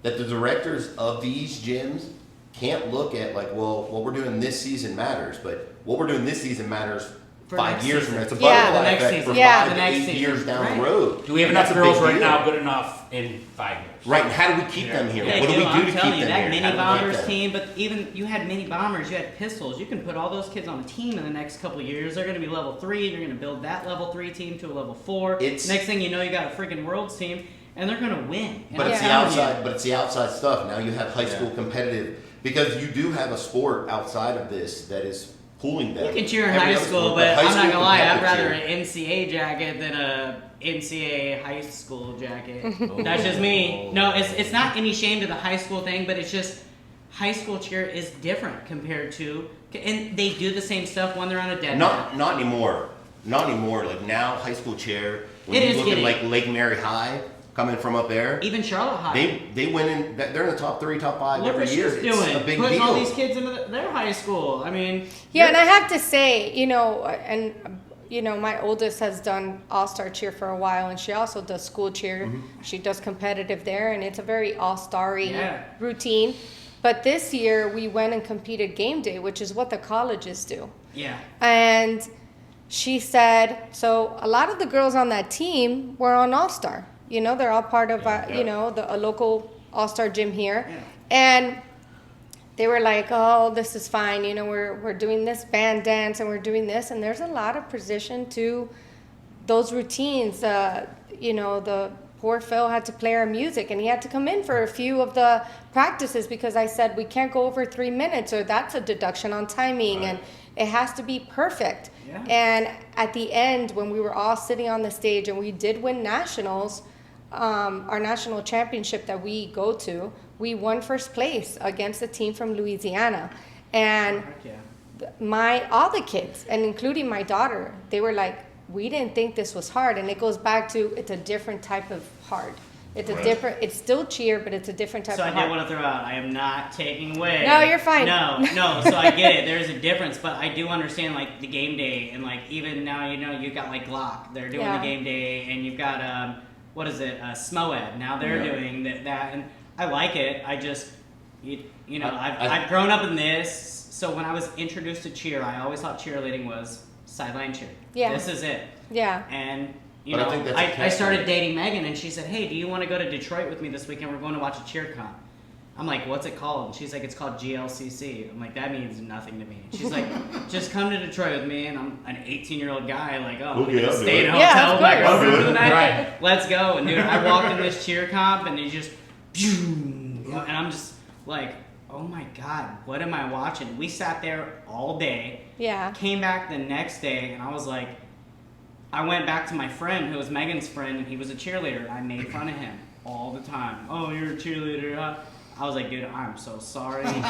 that the directors of these gyms can't look at like, well, what we're doing this season matters, but what we're doing this season matters For 5 next years season. from now. It's a Yeah. butterfly The next effect season. for Yeah. 5 The to next 8 season. years down Right. the road. Do we have And enough that's a girls big right deal. now good enough in 5 years? Right, and how do we keep them here? They What do we do I'm to telling keep you, them that here? mini How do we bombers get them? team, but even you had mini bombers, you had pistols. You can put all those kids on a team in the next couple of years. They're going to be level 3. You're going to build that level 3 team to a level 4. It's- Next thing you know, you got a freaking world's team, and they're going to win. And But I'm it's the telling you, outside. But it's the outside stuff. Now you have high school competitive because you do have a sport outside of this that is pooling them. You can cheer in Every high other school, sport, but high I'm not school gonna lie, I'd competitive rather cheer. an NCAA jacket than a NCAA high school jacket. That's just me. No, it's not any shame to the high school thing, but it's just high school cheer is different compared to, and they do the same stuff when they're on a dead mat. Not anymore. Not anymore. Like now, high school chair. When It you is look at getting- like Lake Mary High coming from up there, Even Charlotte High. they went in. They're in the top 3, top 5 Look every what year. she's It's doing, a big putting deal. all these kids into their high school. I mean, Yeah, and I have to say, you know, and you know, my oldest has done all-star cheer for a while, and she also does school cheer. She does competitive there, and it's a very all-starry Yeah. routine. But this year, we went and competed game day, which is what the colleges do. yeah. And she said, so a lot of the girls on that team were on All-Star. You know, they're all part of, you know, a local All-Star gym here. Yeah. And they were like, oh, this is fine. You know, we're doing this band dance and we're doing this. And there's a lot of precision to those routines. You know, the poor Phil had to play our music and he had to come in for a few of the practices because I said, we can't go over 3 minutes or that's a deduction on timing. And it has to be perfect. Yeah. And at the end, when we were all sitting on the stage and we did win nationals, our national championship that we go to, we won first place against a team from Louisiana. And Heck yeah. all the kids, and including my daughter, they were like, we didn't think this was hard. And it goes back to, it's a different type of hard. It's a different, it's still cheer, but it's a different type So I of did hard. want to throw out, I am not taking away. No, you're fine. No, so I get it. There's a difference, but I do understand like the game day and like even now, you know, you've got like Glock. They're doing Yeah. the game day and you've got, what is it, SMOED. Now they're doing that and I like it. I just, you know, I've grown up in this. So when I was introduced to cheer, I always thought cheerleading was sideline cheer. Yeah. This is it. Yeah. And you But I know, think that's a I catch started rate. dating Megan, and she said, "Hey, do you want to go to Detroit with me this weekend? We're going to watch a cheer comp." I'm like, "What's it called?" And she's like, "It's called GLCC." I'm like, "That means nothing to me." She's like, "Just come to Detroit with me." And I'm an 18-year-old guy, like, "Oh, Okay, we can I'll do stay in a it. Yeah, hotel of with my course. I'll do girlfriend it. for the night. Right. Let's go." And dude, I walked in this cheer comp, and he just, and I'm just like, "Oh my God, what am I watching?" We sat there all day. Yeah. Came back the next day, and I was like, I went back to my friend who was Megan's friend, and he was a cheerleader, and I made fun of him all the time. "Oh, you're a cheerleader, huh?" I was like, "Dude, I'm so sorry." He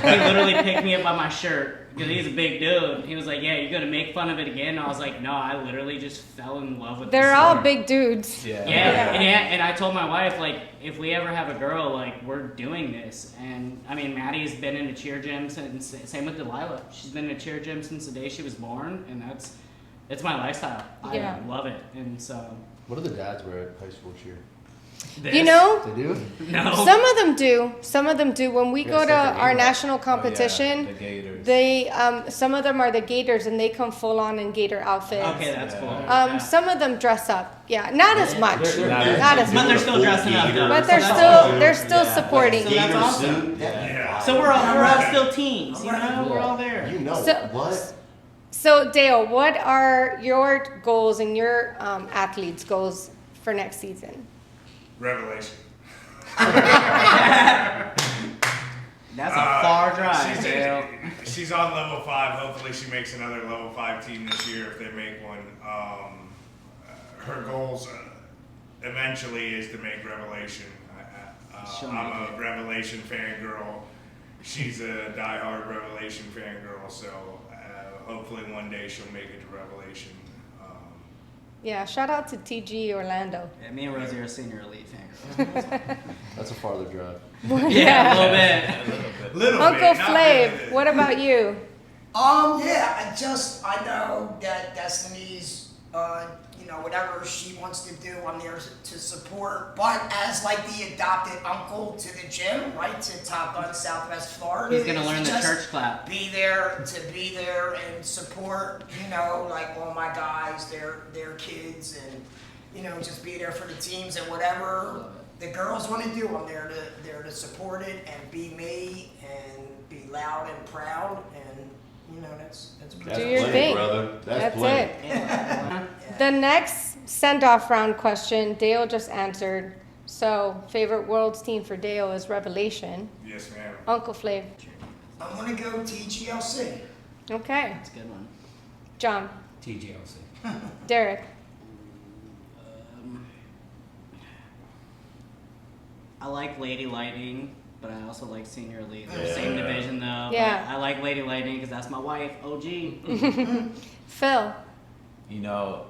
literally picked me up by my shirt because he's a big dude. He was like, "Yeah, you're gonna make fun of it again?" And I was like, "No, I literally just fell in love with They're the all sport." big dudes. Yeah, and I told my wife, like, if we ever have a girl, like, we're doing this. And I mean, Maddie's been in a cheer gym since, same with Delilah. She's been in a cheer gym since the day she was born, and it's my lifestyle. Yeah. I love it, and so. What do the dads wear at high school cheer? You know, They do? No. some of them do. Some of them do. When we Yeah, go it's to like the our A-Rock. national Oh, yeah, competition, the Gators. they some of them are the Gators and they come full on in Gator outfits. Okay, that's cool. Some of them dress up. Yeah, not as much. They're- Not as But much. they're still dressing up, though. But So they're that's still awesome. they're still supporting. So that's Gator awesome. suit. Yeah. So we're all still teams, you know? We're all there. You know So- what? So Dale, what are your goals and your athletes' goals for next season? Revelation. That's a far drive, Dale. She's on level 5. Hopefully, she makes another level 5 team this year if they make one. Her goals eventually is to make Revelation. I'm a Revelation fangirl. She's a diehard Revelation fangirl, so hopefully one day she'll make it to Revelation. Yeah, shout out to TG Orlando. Yeah, me and Rosie are senior elite fangirls. That's a farther drive. Yeah, a little bit. Uncle Flav, what about you? Yeah, I know that Destiny's, whatever she wants to do, I'm there to support. But as like the adopted uncle to the gym, right, to Top Gun Southwest Florida, He's gonna learn the just church clap. Be there and support, like all my guys, their kids, and just be there for the teams and whatever the girls want to do. I'm there to support it and be me and be loud and proud and. That's Do your plenty, thing. brother. That's it. Yeah. The next send-off round question, Dale just answered. So, favorite Worlds team for Dale is Revelation. Yes, ma'am. Uncle Flav. I'm gonna go TGLC. Okay. That's a good one. John. TGLC. Derek. I like Lady Lightning, but I also like Senior Elite. They're Yeah. same division though. Yeah. But I like Lady Lightning because that's my wife, OG. Phil. You know,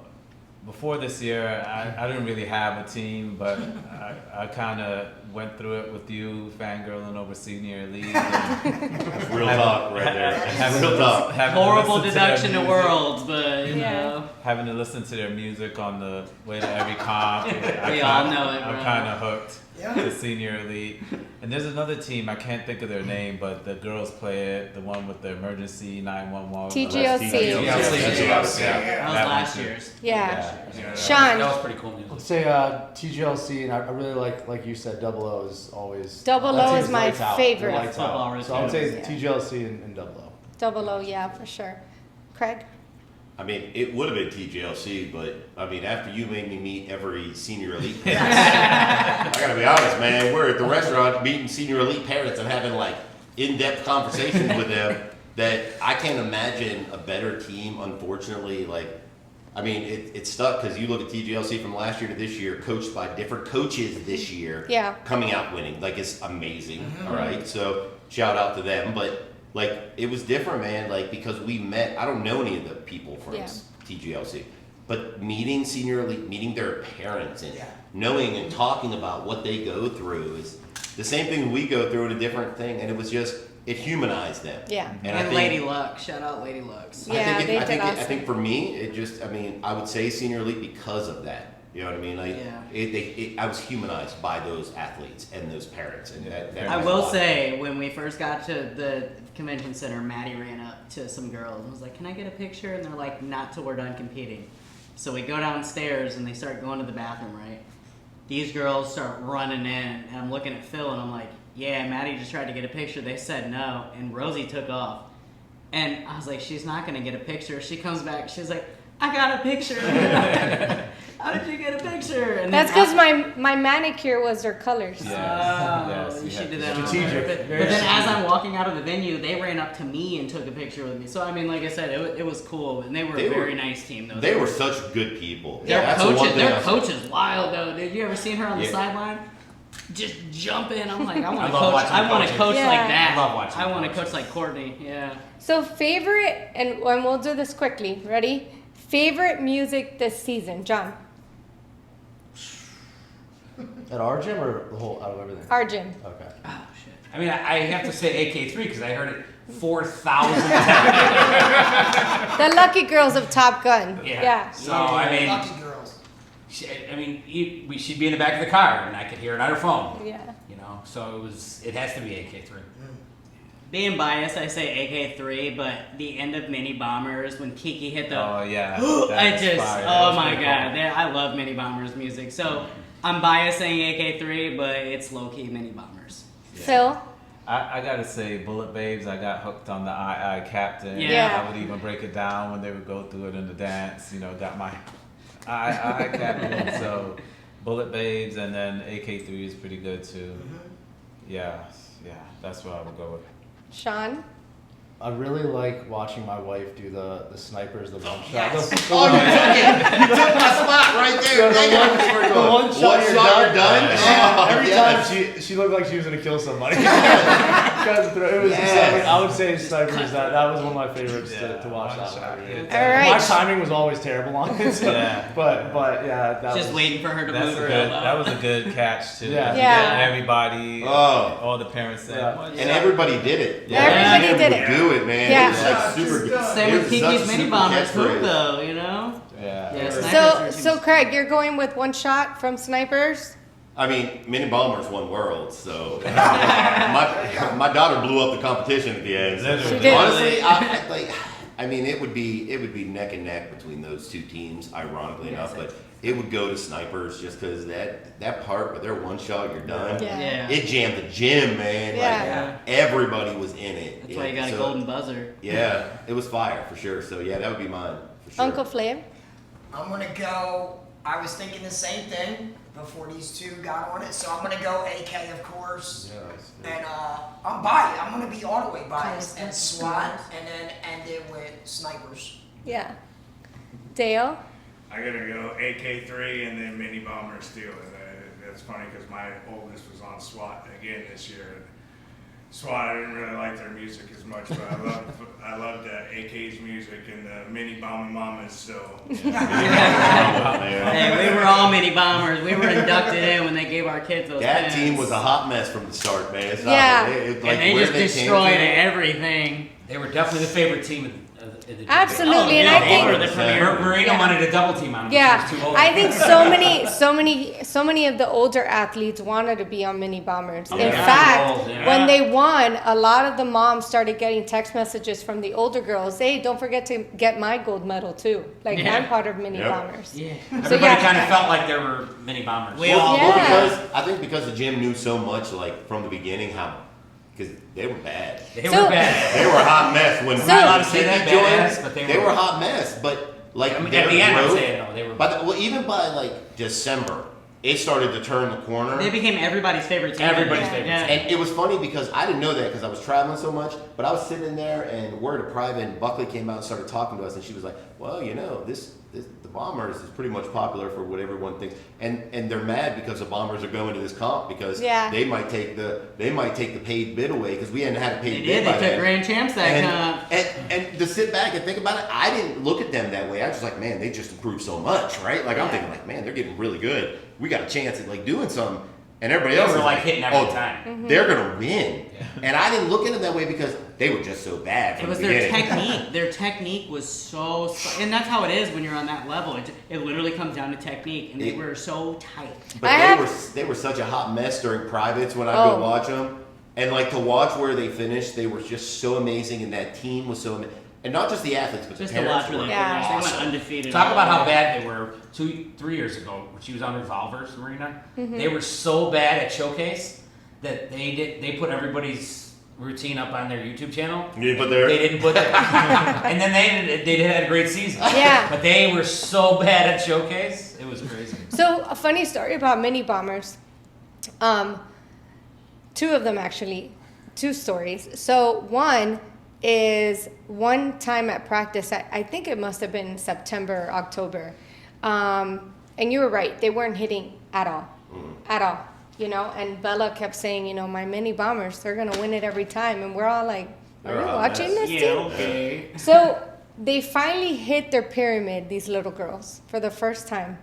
before this year, I didn't really have a team, but I kind of went through it with you, fangirling over Senior League. That's real talk right there. Real talk. Horrible deduction to Worlds, but you Yeah. know. Having to listen to their music on the way to every comp. We all know it, I'm bro. kind of hooked Yeah. to Senior Elite. And there's another team, I can't think of their name, but the girls play it, the one with the emergency 911. TGLC. TGLC. That was That last one too. year's. Yeah. Yeah. Sean. That was pretty cool music. Let's say TGLC, and I really like you said, Double O is always. Double that O team's is my lights out. favorite. They're lights Football out. So I would say Yeah. TGLC and Double O. Double O, yeah, for sure. Craig. I mean, it would have been TGLC, but I mean, after you made me meet every Senior Elite parent, I gotta be honest, man. We're at the restaurant meeting Senior Elite parents and having like in-depth conversations with them that I can't imagine a better team. Unfortunately, it's stuck because you look at TGLC from last year to this year, coached by different coaches this year, Yeah. coming out winning. Like, it's amazing. All right, so shout out to them, but. It was different, man, because we met, I don't know any of the people from Yeah. TGLC, but meeting Senior Elite, meeting their parents and Yeah. knowing and talking about what they go through is the same thing we go through in a different thing, and it humanized them. Yeah. And I And think, Lady Luck. Shout out Lady Lucks. Yeah, they did I awesome. think for me, I would say Senior Elite because of that. You know what I mean? I was humanized by those athletes and those parents, and that I was will a lot. say, when we first got to the convention center, Maddie ran up to some girls and was like, "Can I get a picture?" And they're like, "Not till we're done competing." So we go downstairs and they start going to the bathroom, right? These girls start running in, and I'm looking at Phil and I'm like, "Yeah, Maddie just tried to get a picture." They said no, and Rosie took off. And I was like, "She's not gonna get a picture." She comes back, she's like, "I got a picture." How did you get a picture? And That's then because my manicure was their colors. Oh, Yes, you you should have do to- that. on Strategic. purpose. Very But then as strategic. I'm walking out of the venue, they ran up to me and took a picture with me. So I mean, like I said, it was cool, and they were They a were- very nice team though. They were such good people. Their That's the one coaches, thing their I- coach is wild though. Did you ever seen her on the Yeah. sideline? Just jumping. I'm like, I want I to love coach. watching I want to coaches. coach Yeah. like that. I love watching I want to coaches. coach like Courtney. Yeah. So favorite, and we'll do this quickly. Ready? Favorite music this season, John. At our gym or the whole out of everything? Our gym. Okay. Oh shit. I mean, I have to say AK3 because I heard it 4,000 times. The lucky girls of Top Gun. Yeah. So, I mean, Lucky girls. she'd be in the back of the car and I could hear it on her phone. Yeah. So it has to be AK3. Being biased, I say AK3, but the end of Mini Bombers when Kiki hit the. Oh yeah. I That's just, fire. That oh was my pretty god, cool. I love Mini Bombers music. So I'm biased saying AK3, but it's low key Mini Bombers. Phil. I gotta say, Bullet Babes, I got hooked on the I Captain. Yeah. I would even break it down when they would go through it in the dance. Got my I Captain. So Bullet Babes, and then AK3 is pretty good too. Yeah, that's what I would go with. Sean. I really like watching my wife do the snipers, the one shot. Yes. The Oh, you took my spot right there. the one shot you're done. Oh, Every yes. time she looked like she was gonna kill somebody. It was Yes. I would say snipers. That was one of my favorites to watch. One That shot, one. yeah. All right. My timing was always terrible on it. So, Yeah. but yeah, that Just was, waiting for her to That's move a her good. elbow. That was a good catch too. Yeah. Yeah. Everybody, Oh. all the parents said, Yeah. "What?" And everybody did it. Yeah. Everybody did would it. do it, man. Yeah. It was like super good. Same It with was Kiki's such a mini super bombers catchphrase. too, though. You know. Yeah. Yeah. So Craig, you're going with one shot from snipers? I mean, mini bombers won worlds, so my daughter blew up the competition at the end. So She did. honestly, I mean, it would be neck and neck between those two teams. Ironically enough, but it would go to snipers just because that part with their one shot, you're done. Yeah. It jammed the gym, man. Yeah. Like everybody was in it. That's why you got a golden buzzer. Yeah, it was fire for sure. So yeah, that would be mine for sure. Uncle Flav? I'm gonna go. I was thinking the same thing before these two got on it, so I'm gonna go AK, of course. And I'm biased. I'm gonna be all the way biased and SWAT, and then end it with snipers. Yeah. Dale? I gotta go AK3 and then mini bombers too. And that's funny because my oldest was on SWAT again this year. And SWAT, I didn't really like their music as much, but I loved AK's music and the mini bomber mamas. So Hey, we were all mini bombers. We were inducted in when they gave our kids those That pins. team was a hot mess from the start, man. It's not- Yeah. like And they where just came destroyed from. everything. They were definitely the favorite team in the Absolutely, and yeah, I they think were the premier. Marina Yeah. wanted a double team on them. yeah, She was too old. I think so many of the older athletes wanted to be on mini bombers. In Yeah. fact, Old, yeah. when they won, a lot of the moms started getting text messages from the older girls. Hey, don't forget to get my gold medal too. Like Yeah. I'm part of mini Yep. bombers. Yeah. Everybody kind of felt like they were mini bombers. We all Yeah. Because the gym knew so much, like from the beginning, because they were bad. They So- were bad. They were a hot mess when So- Not allowed to say that, Kiki joined, badass, but they were were- a hot mess. But like I mean, their at the end, I'm growth- saying no, they were. even by like December, it started to turn the corner. They became everybody's favorite team. Everybody's favorite Yeah. And it was funny because I didn't know that because I was traveling so much. But I was sitting in there and Word of Private and Buckley came out and started talking to us, and she was like, "Well, you know, this the Bombers is pretty much popular for what everyone thinks." And they're mad because the Bombers are going to this comp because Yeah. they might take the paid bid away because we hadn't had a They paid did. bid They by took then. grand champs that comp. And to sit back and think about it, I didn't look at them that way. I was just like, man, they just improved so much, right? Like I'm thinking, like, man, they're getting really good. We got a chance at like doing something, and everybody else were, is like, hitting every oh, time. they're gonna win. And I didn't look at them that way because they were just so bad from It was the their beginning. technique. Their technique was so, and that's how it is when you're on that level. It literally comes down to technique, and they It- were so tight. But they were such a hot mess during privates when I'd Oh. go watch them, and like to watch where they finished, they were just so amazing, and that team was so, and not just the athletes, but Just the to parents watch where were they Yeah. finished. They went awesome. undefeated. Talk all about how the way. bad they were 2-3 years ago when she was on Revolvers, Marina. Mm-hmm. They were so bad at Showcase that they put everybody's routine up on their YouTube channel. You put their They didn't put that. And then they had a great season. Yeah. But they were so bad at Showcase. It was crazy. So a funny story about mini bombers. Two of them actually, two stories. So one is one time at practice, I think it must have been September, October. And you were right, they weren't hitting at all, at all. You know, and Bella kept saying, you know, my mini bombers, they're gonna win it every time. And we're all like, are They're you a hot watching mess. this Yeah, team? okay. So they finally hit their pyramid, these little girls, for the first time.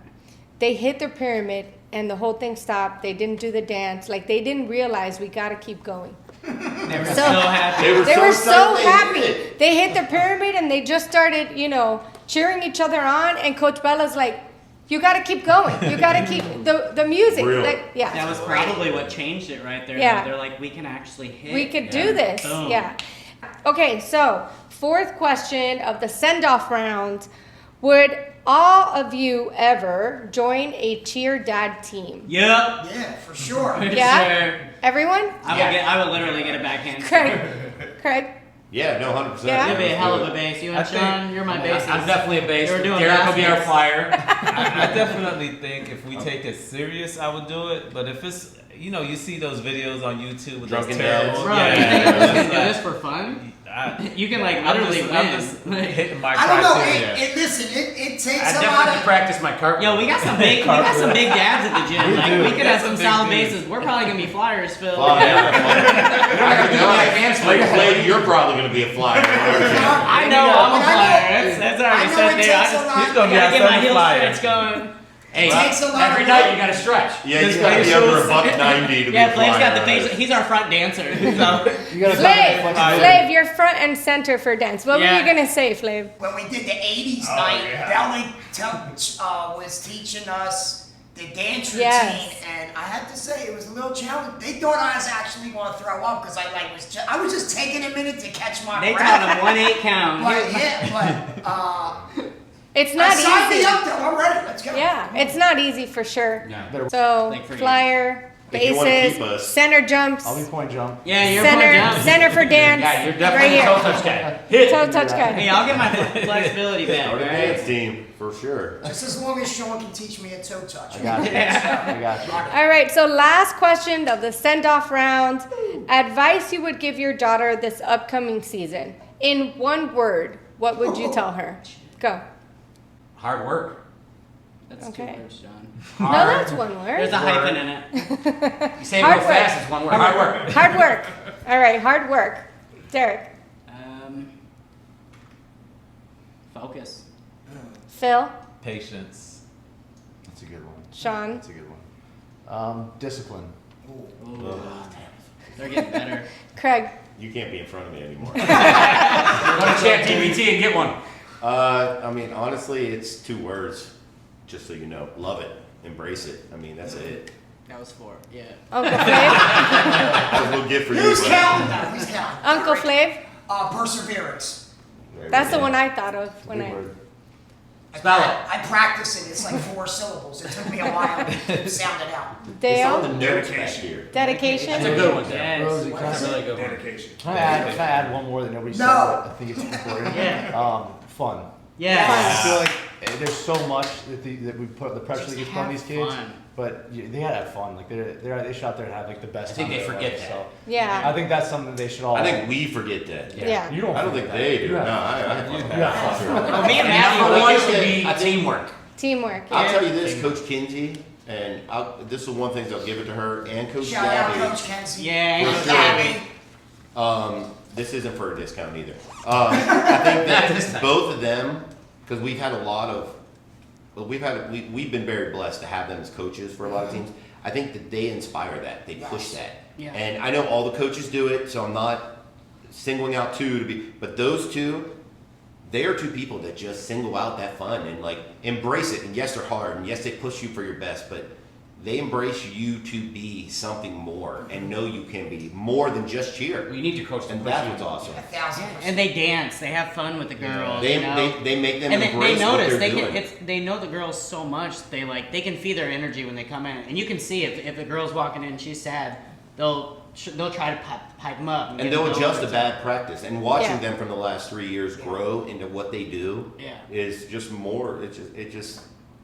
They hit their pyramid and the whole thing stopped. They didn't do the dance. Like they didn't realize we gotta keep going. They were So- so happy. They were They so were excited so they happy. did it. They hit their pyramid and they just started, you know, cheering each other on. And Coach Bella's like, you gotta keep going. You gotta keep the music. Really? Like, yeah. That was probably what changed it right there. Yeah. They're like, we can actually hit. We could do this. Boom. Yeah. Okay, so fourth question of the send-off round. Would all of you ever join a cheer dad team? Yep. Yeah, for sure. Yeah? Sure. Everyone? I would literally get a backhand. Craig? Yeah, no, 100%. Yeah? You'd be a hell of a base. You and I think- Sean, you're my bases. I'm definitely a base. They were doing Derek will be our baskets. flyer. I definitely think if we take it serious, I would do it. But if it's, you see those videos on YouTube with Drunken those terrible, dads. Bro, yeah, you think I'm just it's gonna do like- this for fun? You can like I'm literally just win. hitting my I don't know. criteria. It takes I a lot definitely of. practice my cartwheel. Yo, we got some big dads at the gym. Like we could have That's a some big solid dude. bases. We're probably gonna be flyers, Phil. I can do my advanced Like, league. lady, you're probably going to be a flyer. I know I'm a flyer. That's already I know said it there. I takes a just lot. He's gonna be gotta our get my seventh heel flyer. stretch going. Hey, It takes a lot every of night work. you gotta stretch. Yeah, you got to be under a $190 to be Yeah, a Flave's flyer. got the face. He's our front dancer. So. You gotta Flav, you're front and center for dance. What were Yeah. you gonna say, Flav? When we did the 80s Oh, night, yeah. Belly was teaching us the dance routine, Yes. and I have to say it was a little challenging. They thought I was actually going to throw up because I was just taking a minute to catch my They breath. taught him 1-8 count. But yeah, It's not sign me easy. up though. I'm ready. Let's go. Yeah, it's not easy for sure. Yeah. So Like for you. flyer, If you wanna bases, keep us- center jumps, I'll be point jump. Yeah, you're center front jump. center for dance. Yeah, you're right definitely a here. toe touch guy. Hit. Toe touch guy. Hey, I'll get my flexibility back. Start a Right? dance team, for sure. Just as long as Sean can teach me a toe touch. I got you. I got you. All right, so last question of the send-off round. Advice you would give your daughter this upcoming season. In one word, what would you tell her? Go. Hard work. That's Okay. 2 words, John. No, that's one word. There's a hyphen in it. You say it Hard real work. fast. It's one word. Hard work. Hard work. All right, hard work. Derek, Focus. Phil, Patience. That's a good one. Sean, That's a good one. Discipline. They're getting better. Craig. You can't be in front of me anymore. Go to ChatGPT and get one. I mean, honestly, it's 2 words, just so you know. Love it. Embrace it. I mean, that's it. That was 4. Yeah. Uncle Flav. That was a little gift for you. Who's but- counting now? Who's counting? Uncle Flav. Perseverance. There we That's the go. one I thought of when Big I. word. Spell it. I practice it. It's like 4 syllables. It took me a while to sound it out. It's on the Dale. notes back Dedication. here. Dedication. That's a good one, Dan. Yes. Rosie, can I, That's a really good one. Dedication. can I add one more that nobody said? No. But I think it's important. Yeah. Fun. Yeah. I feel like there's so much that we put the pressure Just that gets put on have these kids, fun. but they gotta have fun. Like they should out there and have like the best. I think time they of their forget life, that. So Yeah. I think that's something they should all. I think we forget that. Yeah. You don't. I don't think forget they that. do. You No, have fun. I You have fun. Well, me and Number Maddie, one like should it. be I think- teamwork. Teamwork. I'll Yeah. tell you this, Coach Kinsey, and this is one thing I'll give it to her, and Coach Shout out Gabby. Coach Kenzie. Yeah, For Coach sure. Gabby. This isn't for a discount either. I think Not this that time. both of them, because we've had a lot of, well, we've been very blessed to have them as coaches for a lot of teams. I think that they inspire that, they push Yes. that, Yeah. and I know all the coaches do it, so I'm not singling out 2 to be, but those 2. They are 2 people that just single out that fun and like embrace it. And yes, they're hard, and yes, they push you for your best, but they embrace you to be something more and know you can be more than just cheer. We need to coach them. And that's what's awesome. 1,000%. And they dance. They have fun with the girls. They, you know? they make them and embrace they what notice they're they doing. can they know the girls so much they can feel their energy when they come in, and you can see if a girl's walking in and she's sad, they'll try to pipe them up and get they'll them adjust over a to- bad practice. And watching Yeah. them from the last 3 years grow into what they do Yeah. is just more.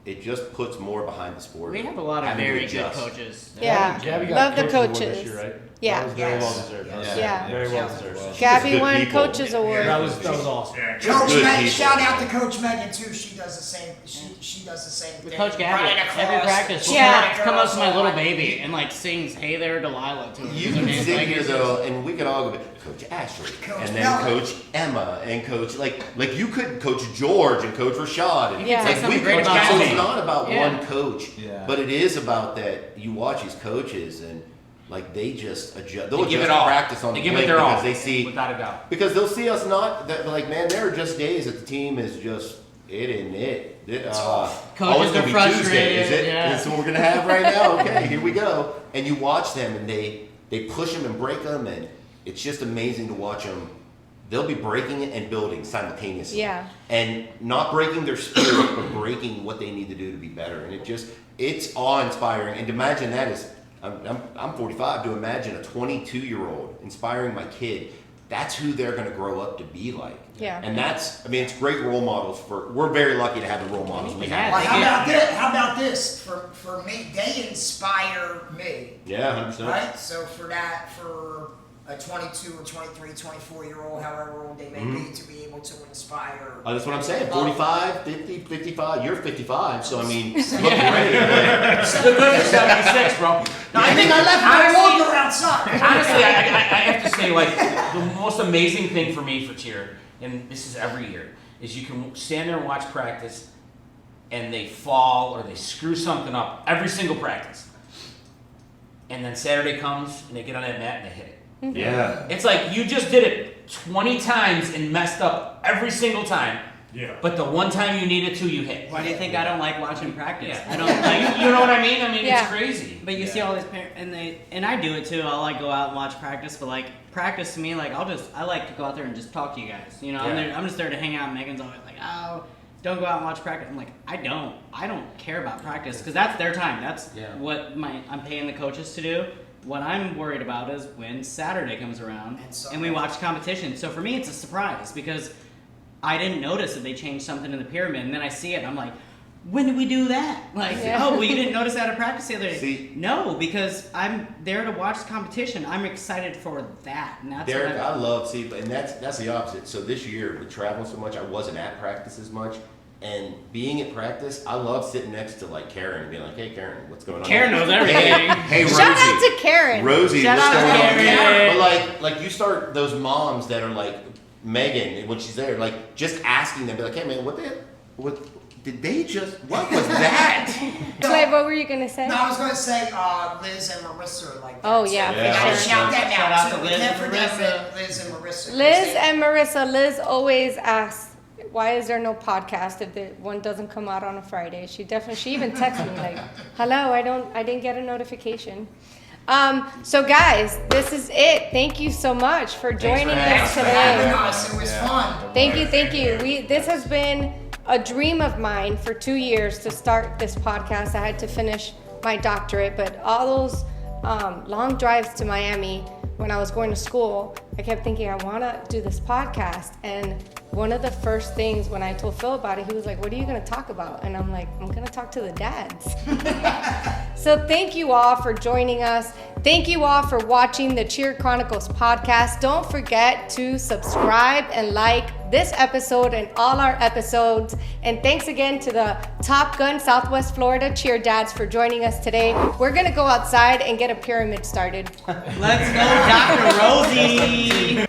It just puts more behind the sport. We have a lot of Having to very good adjust. coaches. Yeah. Gabby got Love the Coaches Award coaches. This year, right? Yeah. That was very Yes. well deserved. Yeah. Very well deserved. Gabby good won people. Coaches Award. That was awesome. Yeah, Coach Good Megan, people. shout out to Coach Megan too. She does the same. She does the same With thing. Coach Gabby, Running every across, practice, she'll Yeah. come up to my little like, baby and like sings "Hey There, Delilah" to her. You Her can name's sit like, here it's though, and we could all go, Coach Ashley, Coach and then Melanie. Coach Emma, and Coach like you could Coach George and Coach Rashad. And Yeah. say like, something we great could- about so Emily. it's not about Yeah. one coach, Yeah. but it is about that. You watch these coaches and like they just adjust. They'll They give adjust it all. practice on They the give plate it their because all. they see Without a doubt. because they'll see us not that like man. There are just days that the team is just it and it. Coaches Oh, it's are gonna be Tuesday, frustrated, is it? yeah. This is what we're gonna have right now. Okay, here we go. And you watch them, and they push them and break them, and it's just amazing to watch them. They'll be breaking it and building simultaneously. Yeah. And not breaking their spirit, but breaking what they need to do to be better. And it's awe-inspiring. And to imagine that is, I'm 45. To imagine a 22-year-old inspiring my kid, that's who they're going to grow up to be like. Yeah. And it's great role models we're very lucky to have the role models we have. Well, how about this? For me, they inspire me. Yeah, 100%. Right. So for a 22 or 23, 24-year-old, however old they may be, to be able to inspire. Oh, that's what I'm saying. 45, 50, 55. You're 55, so I mean, look great. You're 76, bro. No, I think I left my walker outside. Honestly, I have to say, like, the most amazing thing for me for cheer, and this is every year, is you can stand there and watch practice, and they fall or they screw something up every single practice. And then Saturday comes, and they get on that mat and they hit it. Yeah. It's like you just did it 20 times and messed up every single time. Yeah. But the one time you needed to, you hit. Why do you think I don't like watching practice? Yeah. I don't like. You know what I mean? I mean, Yeah. it's crazy. But you see all these parents, and I do it too. I'll like go out and watch practice, but like practice to me, like I like to go out there and just talk to you guys. You know, Yeah. I'm just there to hang out. Megan's always like, oh, don't go out and watch practice. I'm like, I don't care about practice because that's their time. That's what I'm paying the coaches to do. What I'm worried about is when Saturday comes around and we watch competition. So for me, it's a surprise because I didn't notice that they changed something in the pyramid, and then I see it, and I'm like, when did we do that? Like, oh, well, you didn't notice that at practice the other day. See, no, because I'm there to watch competition. I'm excited for that. And that's Derek, what I love, and that's the opposite. So this year, with traveling so much, I wasn't at practice as much. And being at practice, I love sitting next to like Karen and being like, "Hey, Karen, what's going on?" Karen knows everything. Hey, Rosie. Shout out to Karen. Rosie, Shout what's out going to on? Karen. But like you start those moms that are like Megan when she's there, like just asking them, be like, "Hey, man, what did they just? What was that?" Wait, what were you gonna say? No, I was going to say Liz and Marissa are like that. Oh, yeah, So, for I sure. shout them Shout out out too. to We Liz can't and forget Marissa. Liz and Marissa. Liz and Marissa. Liz always asks, why is there no podcast if the one doesn't come out on a Friday? She even texts me like, hello, I didn't get a notification. So guys, this is it. Thank you so much for joining us having today. us. It was fun. Thank you. This has been a dream of mine for 2 years to start this podcast. I had to finish my doctorate, but all those long drives to Miami when I was going to school, I kept thinking I want to do this podcast. And one of the first things when I told Phil about it, he was like, what are you going to talk about? And I'm like, I'm going to talk to the dads. So thank you all for joining us. Thank you all for watching the Cheer Chronicles podcast. Don't forget to subscribe and like this episode and all our episodes. And thanks again to the Top Gun Southwest Florida Cheer Dads for joining us today. We're going to go outside and get a pyramid started. Let's go, Dr. Rosie.